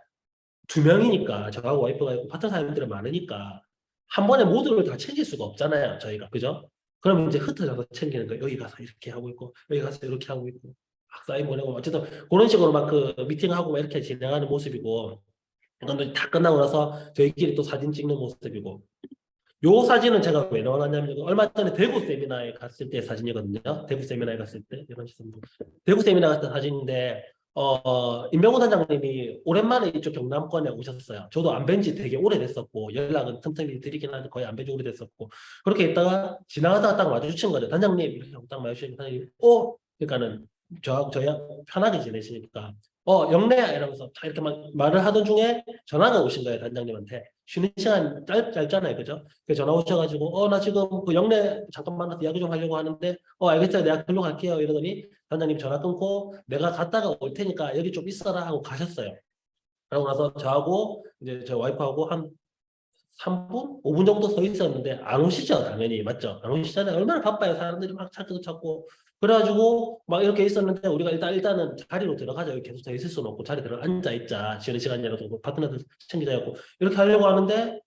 두 명이니까 저하고 와이프가 있고 파트너 사장님들은 많으니까 한 번에 모두를 다 챙길 수가 없잖아요. 저희가 그죠? 그러면 이제 흩어져서 챙기는 거예요. 여기 가서 이렇게 하고 있고 여기 가서 이렇게 하고 있고 막 사인 보내고 어쨌든 그런 식으로 막 그 미팅하고 막 이렇게 진행하는 모습이고 이건 다 끝나고 나서 저희끼리 또 사진 찍는 모습이고 요 사진은 제가 왜 넣어놨냐면 얼마 전에 대구 세미나에 갔을 때 사진이거든요. 대구 세미나에 갔을 때 이런 시선 대구 세미나 갔을 때 사진인데 임명호 단장님이 오랜만에 이쪽 경남권에 오셨어요. 저도 안 뵌 지 되게 오래됐었고 연락은 틈틈이 드리긴 하는데 거의 안 뵌 지 오래됐었고 그렇게 있다가 지나가다가 딱 마주친 거죠. 단장님 이렇게 딱 마주치니까 단장님 그러니까는 저하고 저희 편하게 지내시니까 영래야 이러면서 다 이렇게 막 말을 하던 중에 전화가 오신 거예요. 단장님한테. 쉬는 시간 짧잖아요. 그죠? 그 전화 오셔가지고 나 지금 그 영래 잠깐 만나서 이야기 좀 하려고 하는데 알겠어요. 내가 글로 갈게요. 이러더니 단장님 전화 끊고 내가 갔다가 올 테니까 여기 좀 있어라 하고 가셨어요. 그러고 나서 저하고 이제 저 와이프하고 한 3분? 5분 정도 서 있었는데 안 오시죠. 당연히. 맞죠? 안 오시잖아요. 얼마나 바빠요. 사람들이 막 찾기도 찾고. 그래가지고 막 이렇게 있었는데 우리가 일단은 자리로 들어가자. 여기 계속 서 있을 수는 없고 자리 들어 앉아 있자. 쉬는 시간이라도 파트너들 챙기자 했고 이렇게 하려고 하는데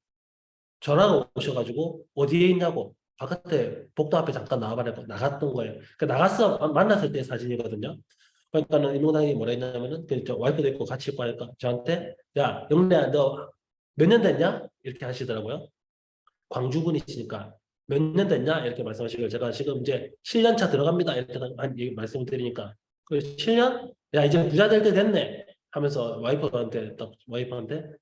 전화가 오셔가지고 어디에 있냐고 바깥에 복도 앞에 잠깐 나와봐라고 나갔던 거예요. 그 나갔어 만났을 때 사진이거든요. 그러니까는 임용당이 뭐라 했냐면은 저 와이프도 있고 같이 있고 하니까 저한테 야 영래야 너 몇 년 됐냐 이렇게 하시더라고요. 광주 분이시니까 몇 년 됐냐 이렇게 말씀하시고 제가 지금 이제 7년 차 들어갑니다 이렇게 말씀을 드리니까 그 7년 야 이제 부자 될 때 됐네 하면서 와이프한테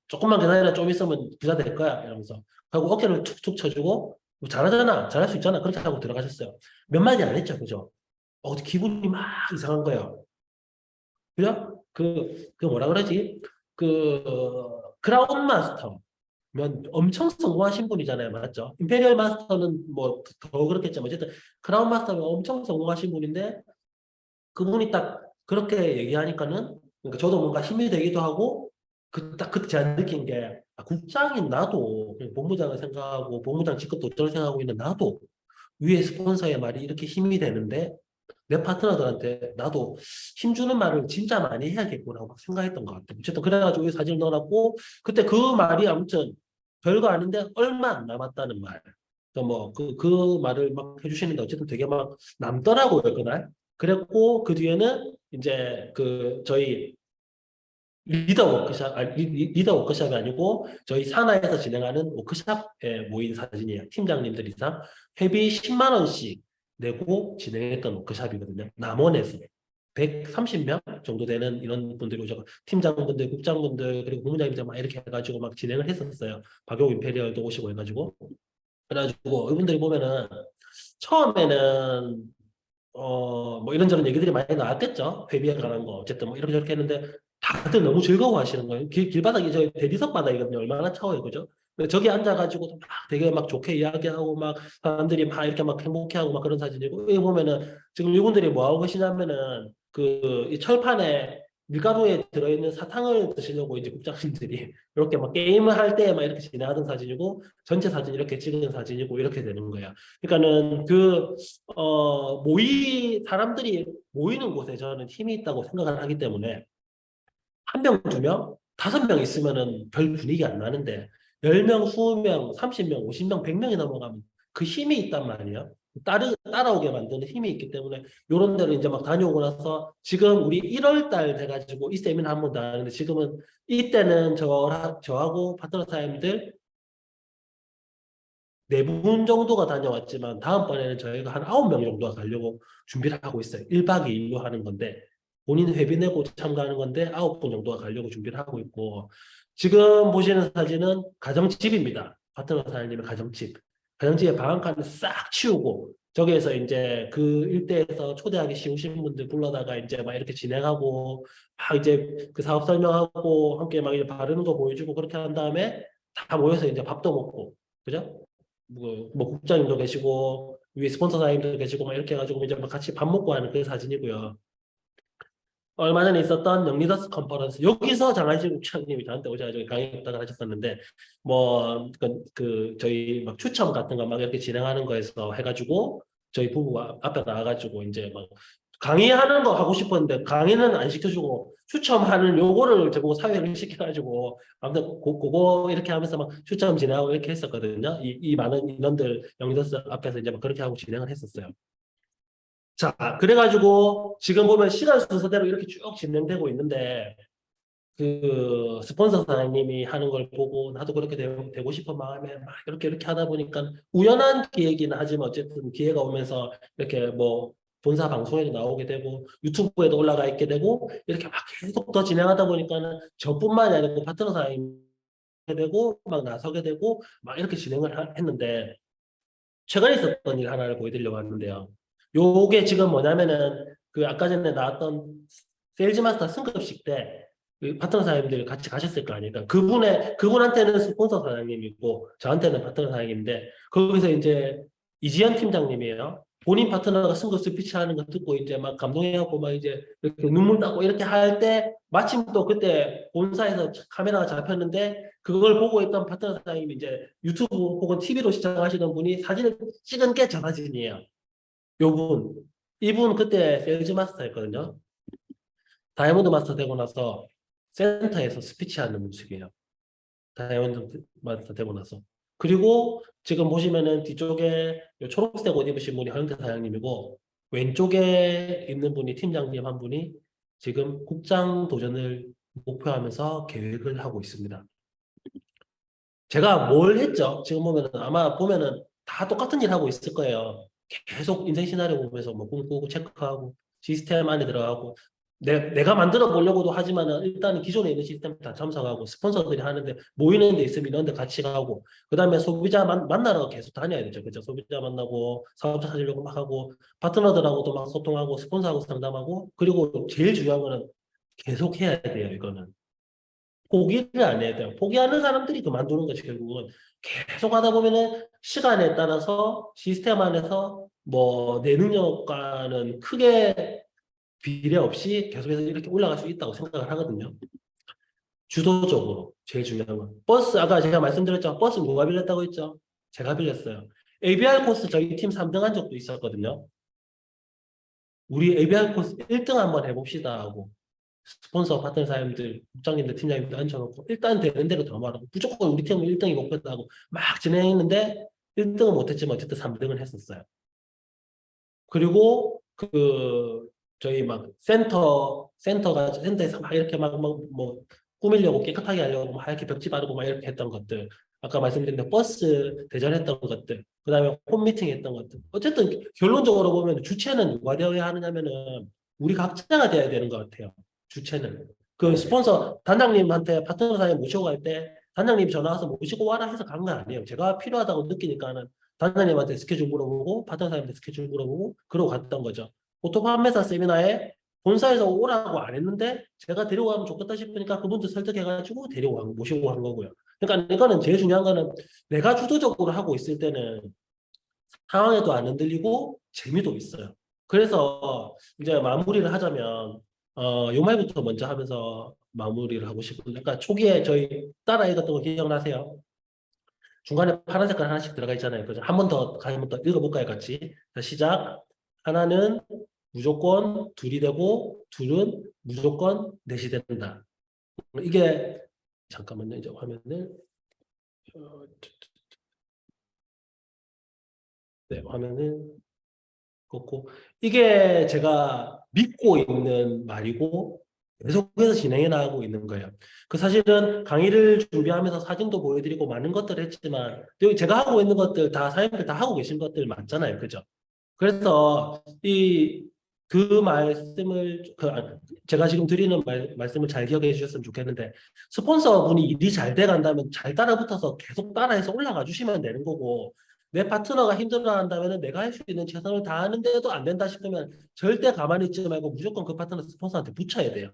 조금만 기다려라 좀 있으면 부자 될 거야 이러면서 하고 어깨를 툭툭 쳐주고 뭐 잘하잖아 잘할 수 있잖아 그렇게 하고 들어가셨어요. 몇 마디 안 했죠 그죠? 기분이 막 이상한 거예요. 그죠? 그 뭐라 그러지? 크라운 마스터 엄청 성공하신 분이잖아요. 맞죠? 임페리얼 마스터는 뭐 더 그렇겠지만 어쨌든 크라운 마스터는 엄청 성공하신 분인데 그분이 딱 그렇게 얘기하니까는 그러니까 저도 뭔가 힘이 되기도 하고 그때 제가 느낀 게 국장인 나도 본부장을 생각하고 본부장 직급도 어쩔 생각하고 있는 나도 위에 스폰서의 말이 이렇게 힘이 되는데 내 파트너들한테 나도 힘주는 말을 진짜 많이 해야겠구나 막 생각했던 것 같아요. 어쨌든 그래가지고 이 사진을 넣어놨고 그때 그 말이 아무튼 별거 아닌데 얼마 안 남았다는 말. 그 말을 막 해주시는데 어쨌든 되게 막 남더라고요 그날. 그랬고 그 뒤에는 이제 저희 리더 워크샵, 리더 워크샵이 아니고 저희 산하에서 진행하는 워크샵에 모인 사진이에요. 팀장님들 이상 회비 10만 원씩 내고 진행했던 워크샵이거든요. 남원에서 130명 정도 되는 이런 분들이 오셔서 팀장분들, 국장분들 그리고 본부장님들 막 이렇게 해가지고 막 진행을 했었어요. 박용 임페리얼도 오시고 해가지고 그래가지고 이분들이 보면은 처음에는 뭐 이런저런 얘기들이 많이 나왔겠죠. 회비에 관한 거 어쨌든 뭐 이렇게 저렇게 했는데 다들 너무 즐거워하시는 거예요. 길바닥이 저희 대리석 바닥이거든요. 얼마나 차워요, 그죠? 근데 저기 앉아가지고 막 되게 막 좋게 이야기하고 막 사람들이 막 이렇게 막 행복해하고 막 그런 사진이고 여기 보면은 지금 이분들이 뭐 하고 계시냐면은 이 철판에 밀가루에 들어있는 사탕을 드시려고 이제 국장님들이 이렇게 막 게임을 할 때 막 이렇게 진행하던 사진이고 전체 사진 이렇게 찍은 사진이고 이렇게 되는 거예요. 그러니까는 사람들이 모이는 곳에 저는 힘이 있다고 생각을 하기 때문에 한 명, 두 명, 5명 있으면은 별 분위기 안 나는데 10명, 20명, 30명, 50명, 100명이 넘어가면 그 힘이 있단 말이에요. 따라오게 만드는 힘이 있기 때문에 요런 데를 이제 막 다녀오고 나서 지금 우리 1월 달 돼가지고 이 세미나 한 번 더 하는데 지금은 이때는 저하고 파트너 사장님들 4분 정도가 다녀왔지만 다음번에는 저희가 한 9명 정도가 가려고 준비를 하고 있어요. 1박 2일로 하는 건데 본인 회비 내고 참가하는 건데 9분 정도가 가려고 준비를 하고 있고 지금 보시는 사진은 가정집입니다. 파트너 사장님의 가정집에 방한칸을 싹 치우고 저기에서 이제 그 일대에서 초대하기 쉬우신 분들 불러다가 이제 막 이렇게 진행하고 막 이제 그 사업 설명하고 함께 막 이제 바르는 거 보여주고 그렇게 한 다음에 다 모여서 이제 밥도 먹고 그죠? 뭐 국장님도 계시고 위에 스폰서 사장님도 계시고 막 이렇게 해가지고 이제 막 같이 밥 먹고 하는 그 사진이고요. 얼마 전에 있었던 영리더스 컨퍼런스 여기서 장하진 국장님이 저한테 오셔가지고 강의 부탁을 하셨었는데 뭐 저희 막 추첨 같은 거 막 이렇게 진행하는 거에서 해가지고 저희 부부가 앞에 나와가지고 이제 막 강의하는 거 하고 싶었는데 강의는 안 시켜주고 추첨하는 요거를 저보고 사회를 시켜가지고 아무튼 그거 이렇게 하면서 막 추첨 진행하고 이렇게 했었거든요. 이 많은 인원들 영리더스 앞에서 이제 막 그렇게 하고 진행을 했었어요. 자, 그래가지고 지금 보면 시간 순서대로 이렇게 쭉 진행되고 있는데 그 스폰서 사장님이 하는 걸 보고 나도 그렇게 되고 싶은 마음에 막 이렇게 하다 보니까 우연한 기획이긴 하지만 어쨌든 기회가 오면서 이렇게 뭐 본사 방송에도 나오게 되고 유튜브에도 올라가 있게 되고 이렇게 막 계속 더 진행하다 보니까는 저뿐만이 아니고 파트너 사장님 되고 막 나서게 되고 막 이렇게 진행을 했는데 최근에 있었던 일 하나를 보여드리려고 하는데요. 요게 지금 뭐냐면은 그 아까 전에 나왔던 세일즈 마스터 승급식 때 그 파트너 사장님들 같이 가셨을 거 아닙니까? 그분한테는 스폰서 사장님이고 저한테는 파트너 사장님인데 거기서 이제 이지연 팀장님이에요. 본인 파트너가 승급 스피치 하는 거 듣고 이제 막 감동해갖고 막 이제 이렇게 눈물 나고 이렇게 할 때 마침 또 그때 본사에서 카메라가 잡혔는데 그걸 보고 있던 파트너 사장님이 이제 유튜브 혹은 TV로 시청하시던 분이 사진을 찍은 게 저 사진이에요. 이분 그때 세일즈 마스터였거든요. 다이아몬드 마스터 되고 나서 센터에서 스피치하는 모습이에요. 다이아몬드 마스터 되고 나서. 그리고 지금 보시면은 뒤쪽에 초록색 옷 입으신 분이 허영태 사장님이고 왼쪽에 있는 분이 팀장님 한 분이 지금 국장 도전을 목표하면서 계획을 하고 있습니다. 제가 뭘 했죠? 지금 보면은 아마 보면은 다 똑같은 일 하고 있을 거예요. 계속 인생 시나리오 보면서 뭐 꿈꾸고 체크하고 시스템 안에 들어가고 내가 만들어 보려고도 하지만은 일단은 기존에 있는 시스템 다 참석하고 스폰서들이 하는데 모이는 데 있으면 이런 데 같이 가고 그다음에 소비자 만나러 계속 다녀야 되죠. 그죠? 소비자 만나고 사업자 찾으려고 막 하고 파트너들하고도 막 소통하고 스폰서하고 상담하고 그리고 제일 중요한 거는 계속 해야 돼요. 이거는. 포기를 안 해야 돼요. 포기하는 사람들이 그만두는 거지 결국은. 계속 하다 보면은 시간에 따라서 시스템 안에서 뭐 내 능력과는 크게 비례 없이 계속해서 이렇게 올라갈 수 있다고 생각을 하거든요. 주도적으로 제일 중요한 건 버스 아까 제가 말씀드렸죠. 버스 누가 빌렸다고 했죠? 제가 빌렸어요. ABR 코스 저희 팀 3등 한 적도 있었거든요. 우리 ABR 코스 1등 한번 해봅시다 하고 스폰서 파트너 사장님들, 국장님들, 팀장님들 앉혀놓고 일단 되는 대로 더 말하고 무조건 우리 팀은 1등이 목표다 하고 막 진행했는데 1등은 못했지만 어쨌든 3등을 했었어요. 그리고 저희 막 센터에서 막 이렇게 막 뭐 꾸미려고 깨끗하게 하려고 막 이렇게 벽지 바르고 막 이렇게 했던 것들 아까 말씀드린 대로 버스 대전했던 것들 그다음에 홈미팅 했던 것들 어쨌든 결론적으로 보면 주체는 누가 되어야 하느냐면은 우리 각자가 돼야 되는 것 같아요. 주체는 그 스폰서 단장님한테 파트너 사장님 모시고 갈 때 단장님이 전화 와서 모시고 와라 해서 간 거 아니에요. 제가 필요하다고 느끼니까는 단장님한테 스케줄 물어보고 파트너 사장님한테 스케줄 물어보고 그러고 갔던 거죠. 오토 판매사 세미나에 본사에서 오라고 안 했는데 제가 데려가면 좋겠다 싶으니까 그분들 설득해가지고 모시고 간 거고요. 그러니까 이거는 제일 중요한 거는 내가 주도적으로 하고 있을 때는 상황에도 안 흔들리고 재미도 있어요. 그래서 이제 마무리를 하자면 요 말부터 먼저 하면서 마무리를 하고 싶은데 그러니까 초기에 저희 따라 읽었던 거 기억나세요? 중간에 파란 색깔 하나씩 들어가 있잖아요. 그죠? 한 번 더 읽어볼까요, 같이? 자, 시작. 하나는 무조건 둘이 되고 둘은 무조건 넷이 된다. 이게 잠깐만요. 이제 화면을 네, 화면을 걷고 이게 제가 믿고 있는 말이고 계속해서 진행해 나가고 있는 거예요. 그 사실은 강의를 준비하면서 사진도 보여드리고 많은 것들을 했지만 여기 제가 하고 있는 것들 다 사장님들 다 하고 계신 것들 맞잖아요. 그죠? 그래서 그 말씀을 제가 지금 드리는 말씀을 잘 기억해 주셨으면 좋겠는데 스폰서분이 일이 잘 돼 간다면 잘 따라붙어서 계속 따라해서 올라가 주시면 되는 거고 내 파트너가 힘들어한다면 내가 할 수 있는 최선을 다하는데도 안 된다 싶으면 절대 가만히 있지 말고 무조건 그 파트너 스폰서한테 붙여야 돼요.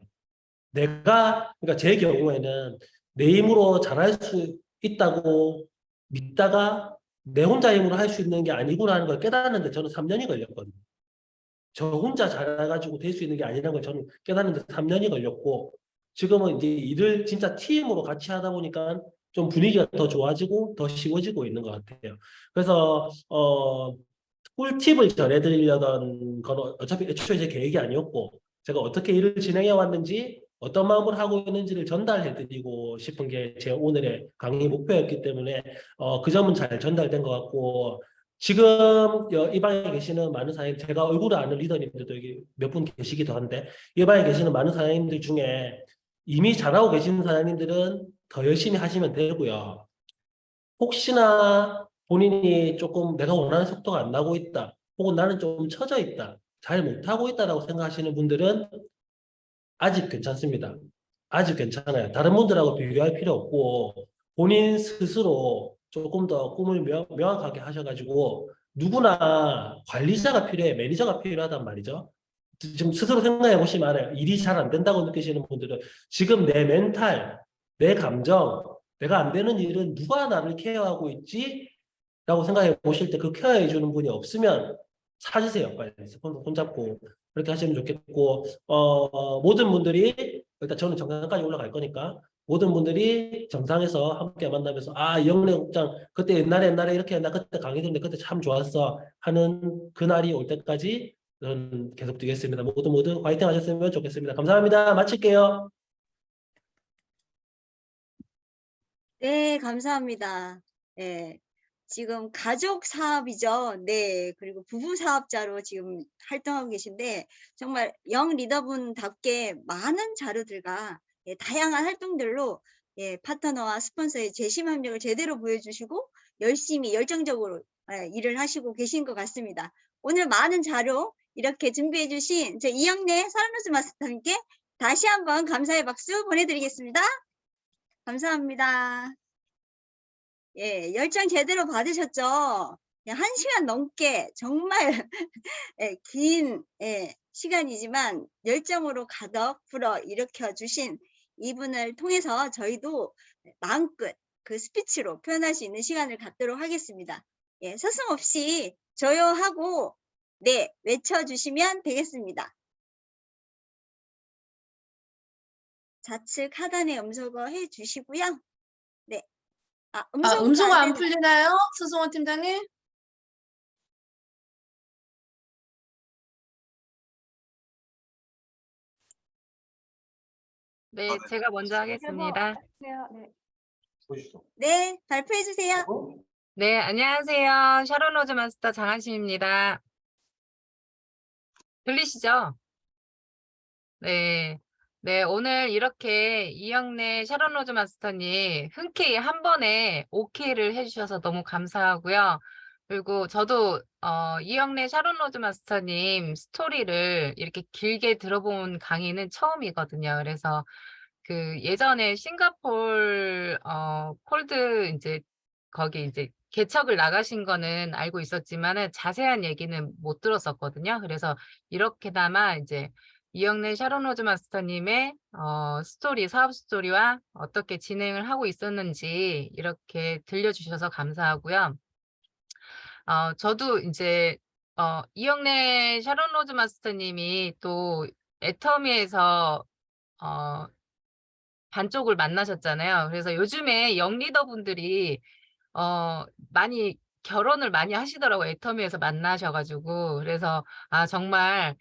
그러니까 제 경우에는 내 힘으로 잘할 수 있다고 믿다가 내 혼자 힘으로 할 수 있는 게 아니구나 하는 걸 깨닫는데 저는 3년이 걸렸거든요. 저 혼자 잘해가지고 될 수 있는 게 아니라는 걸 저는 깨닫는데 3년이 걸렸고 지금은 이제 일을 진짜 팀으로 같이 하다 보니까 좀 분위기가 더 좋아지고 더 쉬워지고 있는 것 같아요. 그래서 꿀팁을 전해드리려던 건 어차피 애초에 제 계획이 아니었고 제가 어떻게 일을 진행해 왔는지 어떤 마음으로 하고 있는지를 전달해드리고 싶은 게 제 오늘의 강의 목표였기 때문에 그 점은 잘 전달된 것 같고 지금 이 방에 계시는 많은 사장님, 제가 얼굴을 아는 리더님들도 여기 몇 분 계시기도 한데 이 방에 계시는 많은 사장님들 중에 이미 잘하고 계시는 사장님들은 더 열심히 하시면 되고요. 혹시나 본인이 조금 내가 원하는 속도가 안 나고 있다, 혹은 나는 좀 처져 있다, 잘 못하고 있다라고 생각하시는 분들은 아직 괜찮습니다. 아직 괜찮아요. 다른 분들하고 비교할 필요 없고 본인 스스로 조금 더 꿈을 명확하게 하셔가지고 누구나 관리자가 필요해, 매니저가 필요하단 말이죠. 지금 스스로 생각해 보시면 알아요. 일이 잘 안 된다고 느끼시는 분들은 지금 내 멘탈, 내 감정, 내가 안 되는 일은 누가 나를 케어하고 있지? 라고 생각해 보실 때 그 케어해 주는 분이 없으면 찾으세요. 빨리 스폰서 손잡고 그렇게 하시면 좋겠고 모든 분들이 일단 저는 정상까지 올라갈 거니까 모든 분들이 정상에서 함께 만나면서 이영래 국장 그때 옛날에 이렇게 했나 그때 강의 듣는데 그때 참 좋았어 하는 그날이 올 때까지 저는 계속 뛰겠습니다. 모두 화이팅 하셨으면 좋겠습니다. 감사합니다. 마칠게요. 네, 감사합니다. 네, 지금 가족 사업이죠. 네, 그리고 부부 사업자로 지금 활동하고 계신데 정말 영 리더분답게 많은 자료들과 다양한 활동들로 파트너와 스폰서의 재심 협력을 제대로 보여주시고 열심히 열정적으로 일을 하시고 계신 것 같습니다. 오늘 많은 자료 이렇게 준비해 주신 제 이영래 사랑로즈 마스터님께 다시 한번 감사의 박수 보내드리겠습니다. 감사합니다. 열정 제대로 받으셨죠? 1시간 넘게 정말 긴 시간이지만 열정으로 가득 불어 일으켜 주신 이분을 통해서 저희도 마음껏 그 스피치로 표현할 수 있는 시간을 갖도록 하겠습니다. 서슴없이 조용하고 외쳐주시면 되겠습니다. 좌측 하단에 음소거 해주시고요. 네. 음소거 안 풀리나요? 서승원 팀장님? 네, 제가 먼저 하겠습니다. 네, 발표해 주세요. 네, 안녕하세요. 샤론 로즈 마스터 장한심입니다. 들리시죠? 네. 네, 오늘 이렇게 이영래 샤론 로즈 마스터님 흔쾌히 한 번에 오케이를 해주셔서 너무 감사하고요. 그리고 저도 이영래 샤론 로즈 마스터님 스토리를 이렇게 길게 들어본 강의는 처음이거든요. 그래서 그 예전에 싱가폴 콜드 이제 거기 이제 개척을 나가신 거는 알고 있었지만은 자세한 얘기는 못 들었었거든요. 그래서 이렇게나마 이제 이영래 샤론 로즈 마스터님의 스토리, 사업 스토리와 어떻게 진행을 하고 있었는지 이렇게 들려주셔서 감사하고요. 저도 이제 이영래 샤론 로즈 마스터님이 또 애터미에서 반쪽을 만나셨잖아요. 그래서 요즘에 영리더분들이 많이 결혼을 많이 하시더라고요. 애터미에서 만나셔가지고. 그래서 정말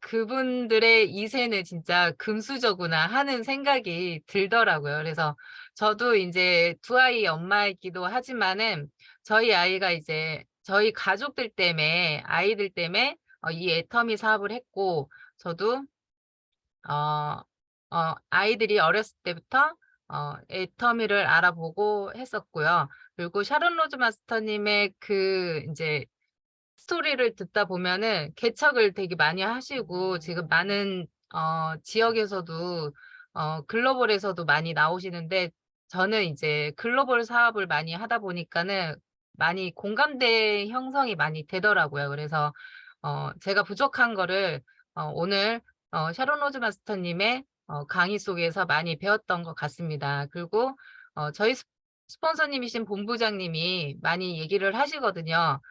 그분들의 이세는 진짜 금수저구나 하는 생각이 들더라고요. 그래서 저도 이제 두 아이 엄마이기도 하지만은 저희 아이가 이제 저희 가족들 때문에 아이들 때문에 이 애터미 사업을 했고 저도 아이들이 어렸을 때부터 애터미를 알아보고 했었고요. 그리고 샤론 로즈 마스터님의 그 이제 스토리를 듣다 보면은 개척을 되게 많이 하시고 지금 많은 지역에서도 글로벌에서도 많이 나오시는데 저는 이제 글로벌 사업을 많이 하다 보니까는 많이 공감대 형성이 많이 되더라고요. 그래서 제가 부족한 거를 오늘 샤론 로즈 마스터님의 강의 속에서 많이 배웠던 것 같습니다. 그리고 저희 스폰서님이신 본부장님이 많이 얘기를 하시거든요.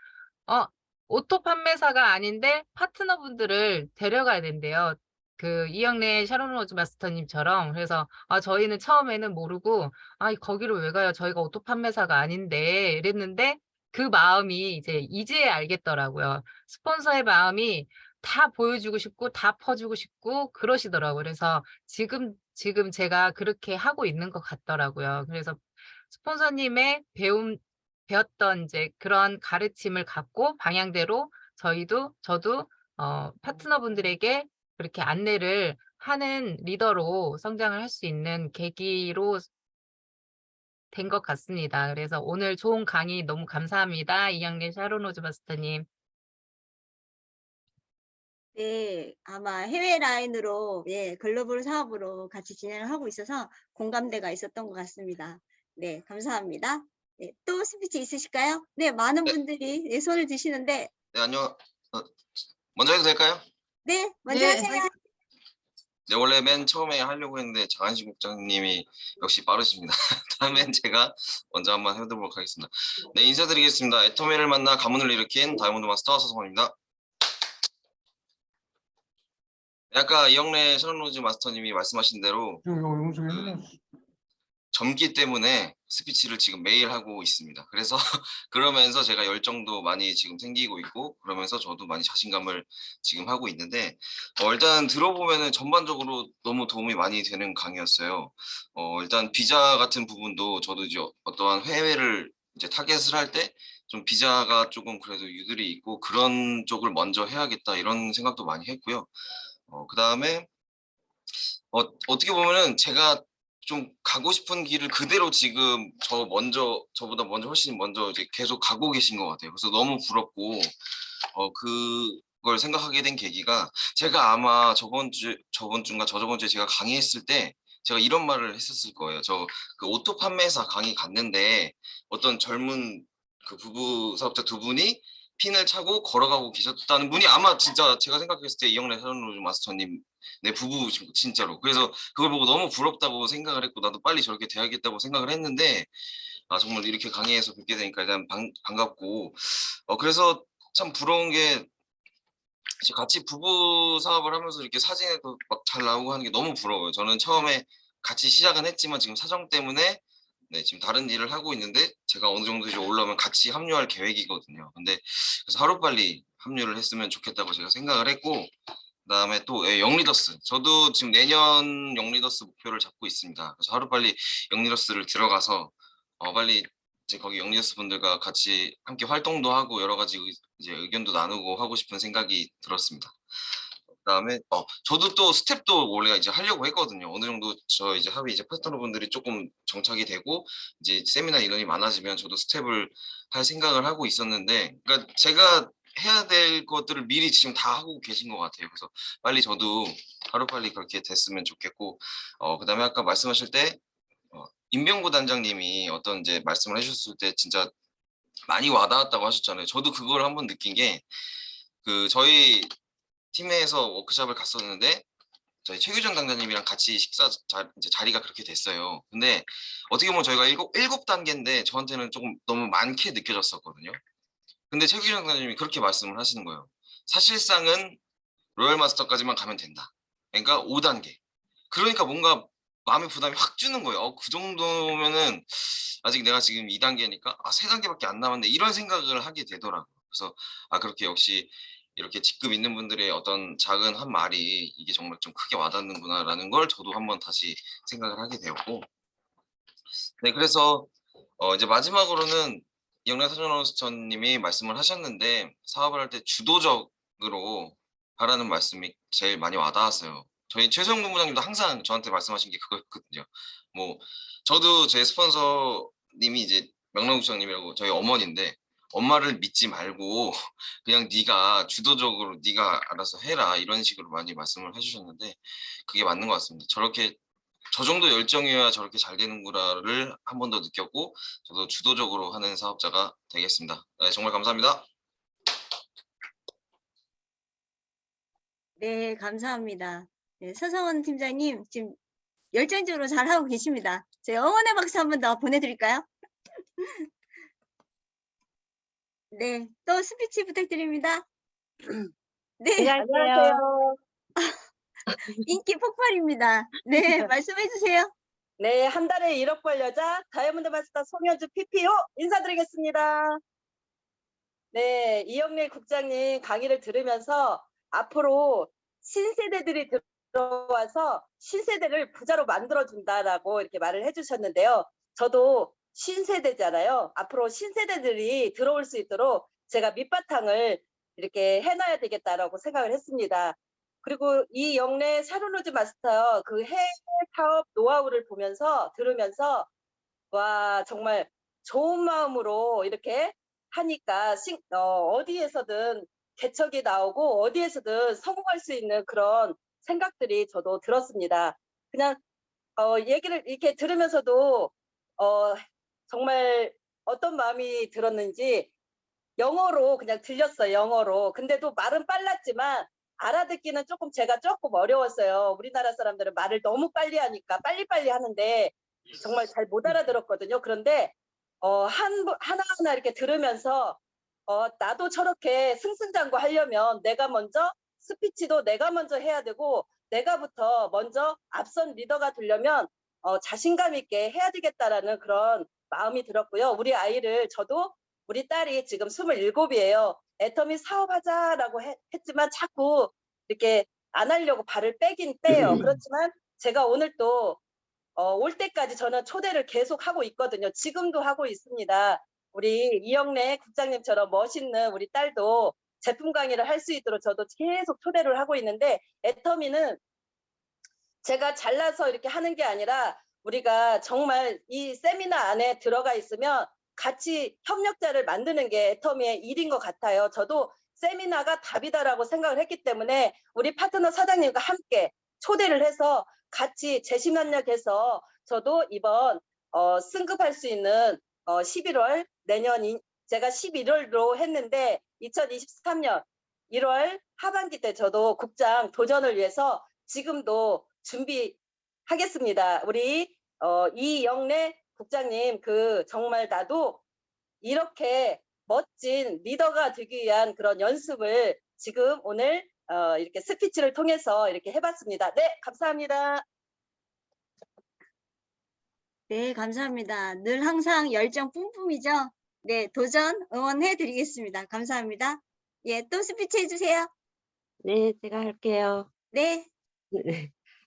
오토 판매사가 아닌데 파트너분들을 데려가야 된대요. 그 이영래 샤론 로즈 마스터님처럼. 그래서 저희는 처음에는 모르고 거기를 왜 가요? 저희가 오토 판매사가 아닌데 이랬는데 그 마음이 이제 알겠더라고요. 스폰서의 마음이 다 보여주고 싶고 다 퍼주고 싶고 그러시더라고요. 그래서 지금 제가 그렇게 하고 있는 것 같더라고요. 그래서 스폰서님의 배웠던 이제 그런 가르침을 갖고 방향대로 저도 파트너분들에게 그렇게 안내를 하는 리더로 성장을 할 수 있는 계기로 된 것 같습니다. 그래서 오늘 좋은 강의 너무 감사합니다. 이영래 샤론 로즈 마스터님. 네, 아마 해외 라인으로 글로벌 사업으로 같이 진행을 하고 있어서 공감대가 있었던 것 같습니다. 네, 감사합니다. 네, 또 스피치 있으실까요? 네, 많은 분들이 손을 드시는데 네, 안녕. 먼저 해도 될까요? 네, 먼저 네. 하세요. 네, 원래 맨 처음에 하려고 했는데 장한식 국장님이 역시 빠르십니다. 다음엔 제가 먼저 한번 해보도록 하겠습니다. 네, 인사드리겠습니다. 애터미를 만나 가문을 일으킨 다이아몬드 마스터 서성원입니다. 네, 아까 이영래 샤론 로즈 마스터님이 말씀하신 대로 젊기 때문에 스피치를 지금 매일 하고 있습니다. 그래서 그러면서 제가 열정도 많이 지금 생기고 있고 그러면서 저도 많이 자신감을 지금 하고 있는데 일단 들어보면은 전반적으로 너무 도움이 많이 되는 강의였어요. 일단 비자 같은 부분도 저도 이제 어떠한 해외를 이제 타겟을 할 때 좀 비자가 조금 그래도 유들이 있고 그런 쪽을 먼저 해야겠다 이런 생각도 많이 했고요. 그 다음에 어떻게 보면은 제가 좀 가고 싶은 길을 그대로 지금 저보다 먼저 훨씬 먼저 이제 계속 가고 계신 것 같아요. 그래서 너무 부럽고 그걸 생각하게 된 계기가 제가 아마 저번 주인가 저저번 주에 제가 강의했을 때 제가 이런 말을 했었을 거예요. 저 그 오토 판매사 강의 갔는데 어떤 젊은 그 부부 사업자 두 분이 핀을 차고 걸어가고 계셨다는 분이 아마 진짜 제가 생각했을 때 이영래 샤론 로즈 마스터님 내 부부 진짜로. 그래서 그걸 보고 너무 부럽다고 생각을 했고 나도 빨리 저렇게 돼야겠다고 생각을 했는데 정말 이렇게 강의에서 뵙게 되니까 일단 반갑고 그래서 참 부러운 게 이제 같이 부부 사업을 하면서 이렇게 사진에도 막 잘 나오고 하는 게 너무 부러워요. 저는 처음에 같이 시작은 했지만 지금 사정 때문에 지금 다른 일을 하고 있는데 제가 어느 정도 이제 올라오면 같이 합류할 계획이거든요. 근데 그래서 하루빨리 합류를 했으면 좋겠다고 제가 생각을 했고 그다음에 또 영리더스 저도 지금 내년 영리더스 목표를 잡고 있습니다. 그래서 하루빨리 영리더스를 들어가서 빨리 이제 거기 영리더스 분들과 같이 함께 활동도 하고 여러 가지 이제 의견도 나누고 하고 싶은 생각이 들었습니다. 그다음에 저도 또 스텝도 원래 이제 하려고 했거든요. 어느 정도 저 이제 합의 이제 파트너분들이 조금 정착이 되고 이제 세미나 인원이 많아지면 저도 스텝을 할 생각을 하고 있었는데 그러니까 제가 해야 될 것들을 미리 지금 다 하고 계신 것 같아요. 그래서 빨리 저도 하루빨리 그렇게 됐으면 좋겠고 그다음에 아까 말씀하실 때 임병구 단장님이 어떤 이제 말씀을 해주셨을 때 진짜 많이 와닿았다고 하셨잖아요. 저도 그걸 한번 느낀 게 그 저희 팀에서 워크숍을 갔었는데 저희 최규정 당장님이랑 같이 이제 자리가 그렇게 됐어요. 근데 어떻게 보면 저희가 일곱 단계인데 저한테는 조금 너무 많게 느껴졌었거든요. 근데 최규정 당장님이 그렇게 말씀을 하시는 거예요. 사실상은 로열 마스터까지만 가면 된다. 그러니까 5단계. 그러니까 뭔가 마음의 부담이 확 주는 거예요. 그 정도면은 아직 내가 지금 2단계니까 3단계밖에 안 남았네. 이런 생각을 하게 되더라고요. 그래서 그렇게 역시 이렇게 직급 있는 분들의 어떤 작은 한 말이 이게 정말 좀 크게 와닿는구나라는 걸 저도 한번 다시 생각을 하게 되었고 네 그래서 이제 마지막으로는 이영래 사전원스터님이 말씀을 하셨는데 사업을 할 때 주도적으로 하라는 말씀이 제일 많이 와닿았어요. 저희 최소영 본부장님도 항상 저한테 말씀하신 게 그거였거든요. 뭐 저도 제 스폰서님이 이제 명랑국장님이라고 저희 어머니인데 엄마를 믿지 말고 그냥 네가 주도적으로 네가 알아서 해라 이런 식으로 많이 말씀을 해주셨는데 그게 맞는 것 같습니다. 저렇게 저 정도 열정이어야 저렇게 잘 되는구나를 한 번 더 느꼈고 저도 주도적으로 하는 사업자가 되겠습니다. 네, 정말 감사합니다. 네, 감사합니다. 네, 서성원 팀장님 지금 열정적으로 잘하고 계십니다. 제가 응원의 박수 한 번 더 보내드릴까요? 네, 또 스피치 부탁드립니다. 네, 안녕하세요. 인기 폭발입니다. 네, 말씀해 주세요. 네, 한 달에 1억 벌 여자 다이아몬드 마스터 송현주 PPO 인사드리겠습니다. 네, 이영래 국장님 강의를 들으면서 앞으로 신세대들이 들어와서 신세대를 부자로 만들어준다라고 이렇게 말을 해주셨는데요. 저도 신세대잖아요. 앞으로 신세대들이 들어올 수 있도록 제가 밑바탕을 이렇게 해놔야 되겠다라고 생각을 했습니다. 그리고 이 영래 샤론로즈 마스터 그 해외 사업 노하우를 들으면서 와 정말 좋은 마음으로 이렇게 하니까 어디에서든 개척이 나오고 어디에서든 성공할 수 있는 그런 생각들이 저도 들었습니다. 그냥 얘기를 이렇게 들으면서도 정말 어떤 마음이 들었는지 영어로 그냥 들렸어요. 영어로. 근데도 말은 빨랐지만 알아듣기는 제가 조금 어려웠어요. 우리나라 사람들은 말을 너무 빨리 하니까 빨리빨리 하는데 정말 잘 못 알아들었거든요. 그런데 하나하나 이렇게 들으면서 나도 저렇게 승승장구 하려면 내가 먼저 스피치도 내가 먼저 해야 되고 내가부터 먼저 앞선 리더가 되려면 자신감 있게 해야 되겠다라는 그런 마음이 들었고요. 우리 딸이 지금 27이에요. 애터미 사업하자라고 했지만 자꾸 이렇게 안 하려고 발을 빼긴 빼요. 그렇지만 제가 오늘 또 올 때까지 저는 초대를 계속 하고 있거든요. 지금도 하고 있습니다. 우리 이영래 국장님처럼 멋있는 우리 딸도 제품 강의를 할 수 있도록 저도 계속 초대를 하고 있는데 애터미는 제가 잘나서 이렇게 하는 게 아니라 우리가 정말 이 세미나 안에 들어가 있으면 같이 협력자를 만드는 게 애터미의 일인 것 같아요. 저도 세미나가 답이다라고 생각을 했기 때문에 우리 파트너 사장님과 함께 초대를 해서 같이 재심협력해서 저도 이번 승급할 수 있는 11월 제가 11월로 했는데 2023년 1월 하반기 때 저도 국장 도전을 위해서 지금도 준비하겠습니다. 우리 이영래 국장님 정말 나도 이렇게 멋진 리더가 되기 위한 그런 연습을 지금 오늘 이렇게 스피치를 통해서 이렇게 해봤습니다. 네, 감사합니다. 네, 감사합니다. 늘 항상 열정 뿜뿜이죠. 네, 도전 응원해 드리겠습니다. 감사합니다. 예, 또 스피치 해주세요. 네, 제가 할게요. 네.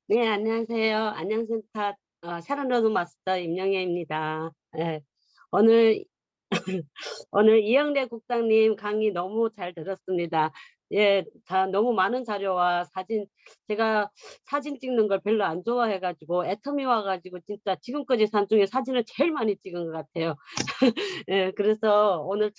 네, 안녕하세요. 안녕센터 샤론로드 마스터 임영애입니다. 네, 오늘 이영래 국장님 강의 너무 잘 들었습니다. 예, 너무 많은 자료와 제가 사진 찍는 걸 별로 안 좋아해가지고 애터미 와가지고 진짜 지금까지 산 중에 사진을 제일 많이 찍은 것 같아요. 예, 그래서 오늘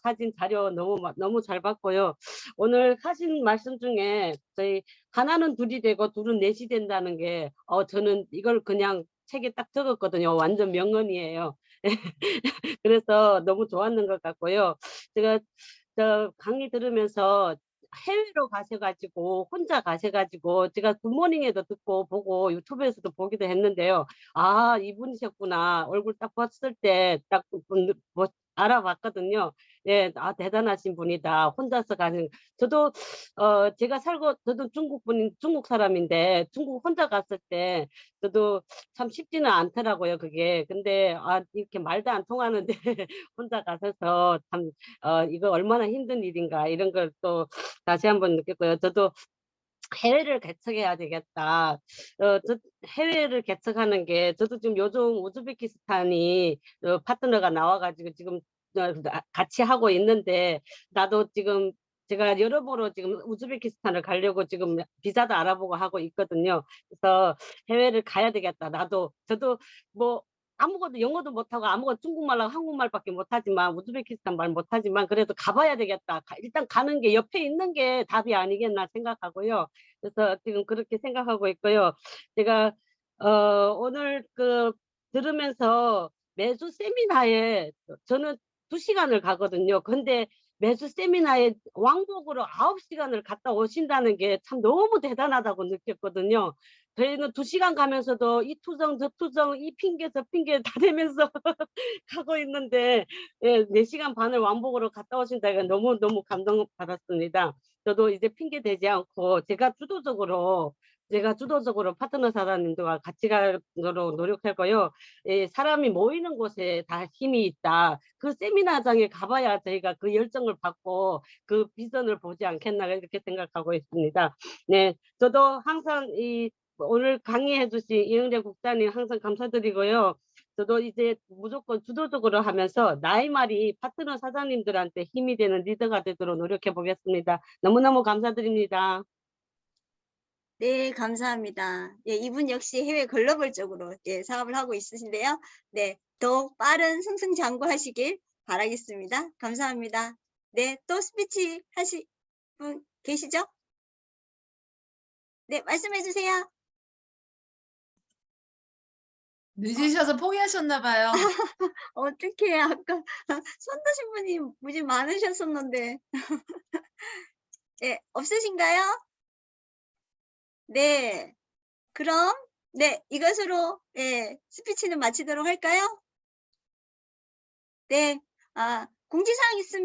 사진 자료 너무 잘 봤고요. 오늘 하신 말씀 중에 저희 하나는 둘이 되고 둘은 넷이 된다는 게 저는 이걸 그냥 책에 딱 적었거든요. 완전 명언이에요. 그래서 너무 좋았는 것 같고요. 제가 강의 들으면서 해외로 가셔가지고 혼자 가셔가지고 제가 굿모닝에도 듣고 보고 유튜브에서도 보기도 했는데요. 아, 이분이셨구나. 얼굴 딱 봤을 때 딱 알아봤거든요. 예, 대단하신 분이다. 혼자서 가는. 저도 저도 중국 사람인데 중국 혼자 갔을 때 저도 참 쉽지는 않더라고요, 그게. 근데 이렇게 말도 안 통하는데 혼자 가셔서 참 이거 얼마나 힘든 일인가 이런 걸 또 다시 한번 느꼈고요. 저도 해외를 개척해야 되겠다. 해외를 개척하는 게 저도 지금 요즘 우즈베키스탄이 파트너가 나와가지고 지금 같이 하고 있는데 나도 지금 제가 여러모로 지금 우즈베키스탄을 가려고 지금 비자도 알아보고 하고 있거든요. 그래서 해외를 가야 되겠다. 저도 뭐 아무것도 영어도 못하고 아무것도 중국말하고 한국말밖에 못하지만 우즈베키스탄 말 못하지만 그래도 가봐야 되겠다. 일단 가는 게 옆에 있는 게 답이 아니겠나 생각하고요. 그래서 지금 그렇게 생각하고 있고요. 제가 오늘 들으면서 매주 세미나에 저는 2시간을 가거든요. 근데 매주 세미나에 왕복으로 9시간을 갔다 오신다는 게 참 너무 대단하다고 느꼈거든요. 저희는 2시간 가면서도 이 투정 저 투정 이 핑계 저 핑계 다 대면서 가고 있는데 4시간 반을 왕복으로 갔다 오신다니까 너무너무 감동받았습니다. 저도 이제 핑계 대지 않고 제가 주도적으로 파트너 사장님들과 같이 가도록 노력하고요. 사람이 모이는 곳에 다 힘이 있다. 그 세미나장에 가봐야 저희가 그 열정을 받고 그 비전을 보지 않겠나 이렇게 생각하고 있습니다. 네, 저도 항상 오늘 강의해 주신 이영래 국장님 항상 감사드리고요. 저도 이제 무조건 주도적으로 하면서 나의 말이 파트너 사장님들한테 힘이 되는 리더가 되도록 노력해 보겠습니다. 너무너무 감사드립니다. 네, 감사합니다. 예, 이분 역시 해외 글로벌적으로 사업을 하고 있으신데요. 네, 더욱 빠른 승승장구하시길 바라겠습니다. 감사합니다. 네, 또 스피치 하실 분 계시죠? 네, 말씀해 주세요. 늦으셔서 포기하셨나 봐요. 어떻게 아까 손 드신 분이 무지 많으셨었는데. 네, 없으신가요? 네, 그럼 네, 이것으로 스피치는 마치도록 할까요? 네, 공지사항 있습니다.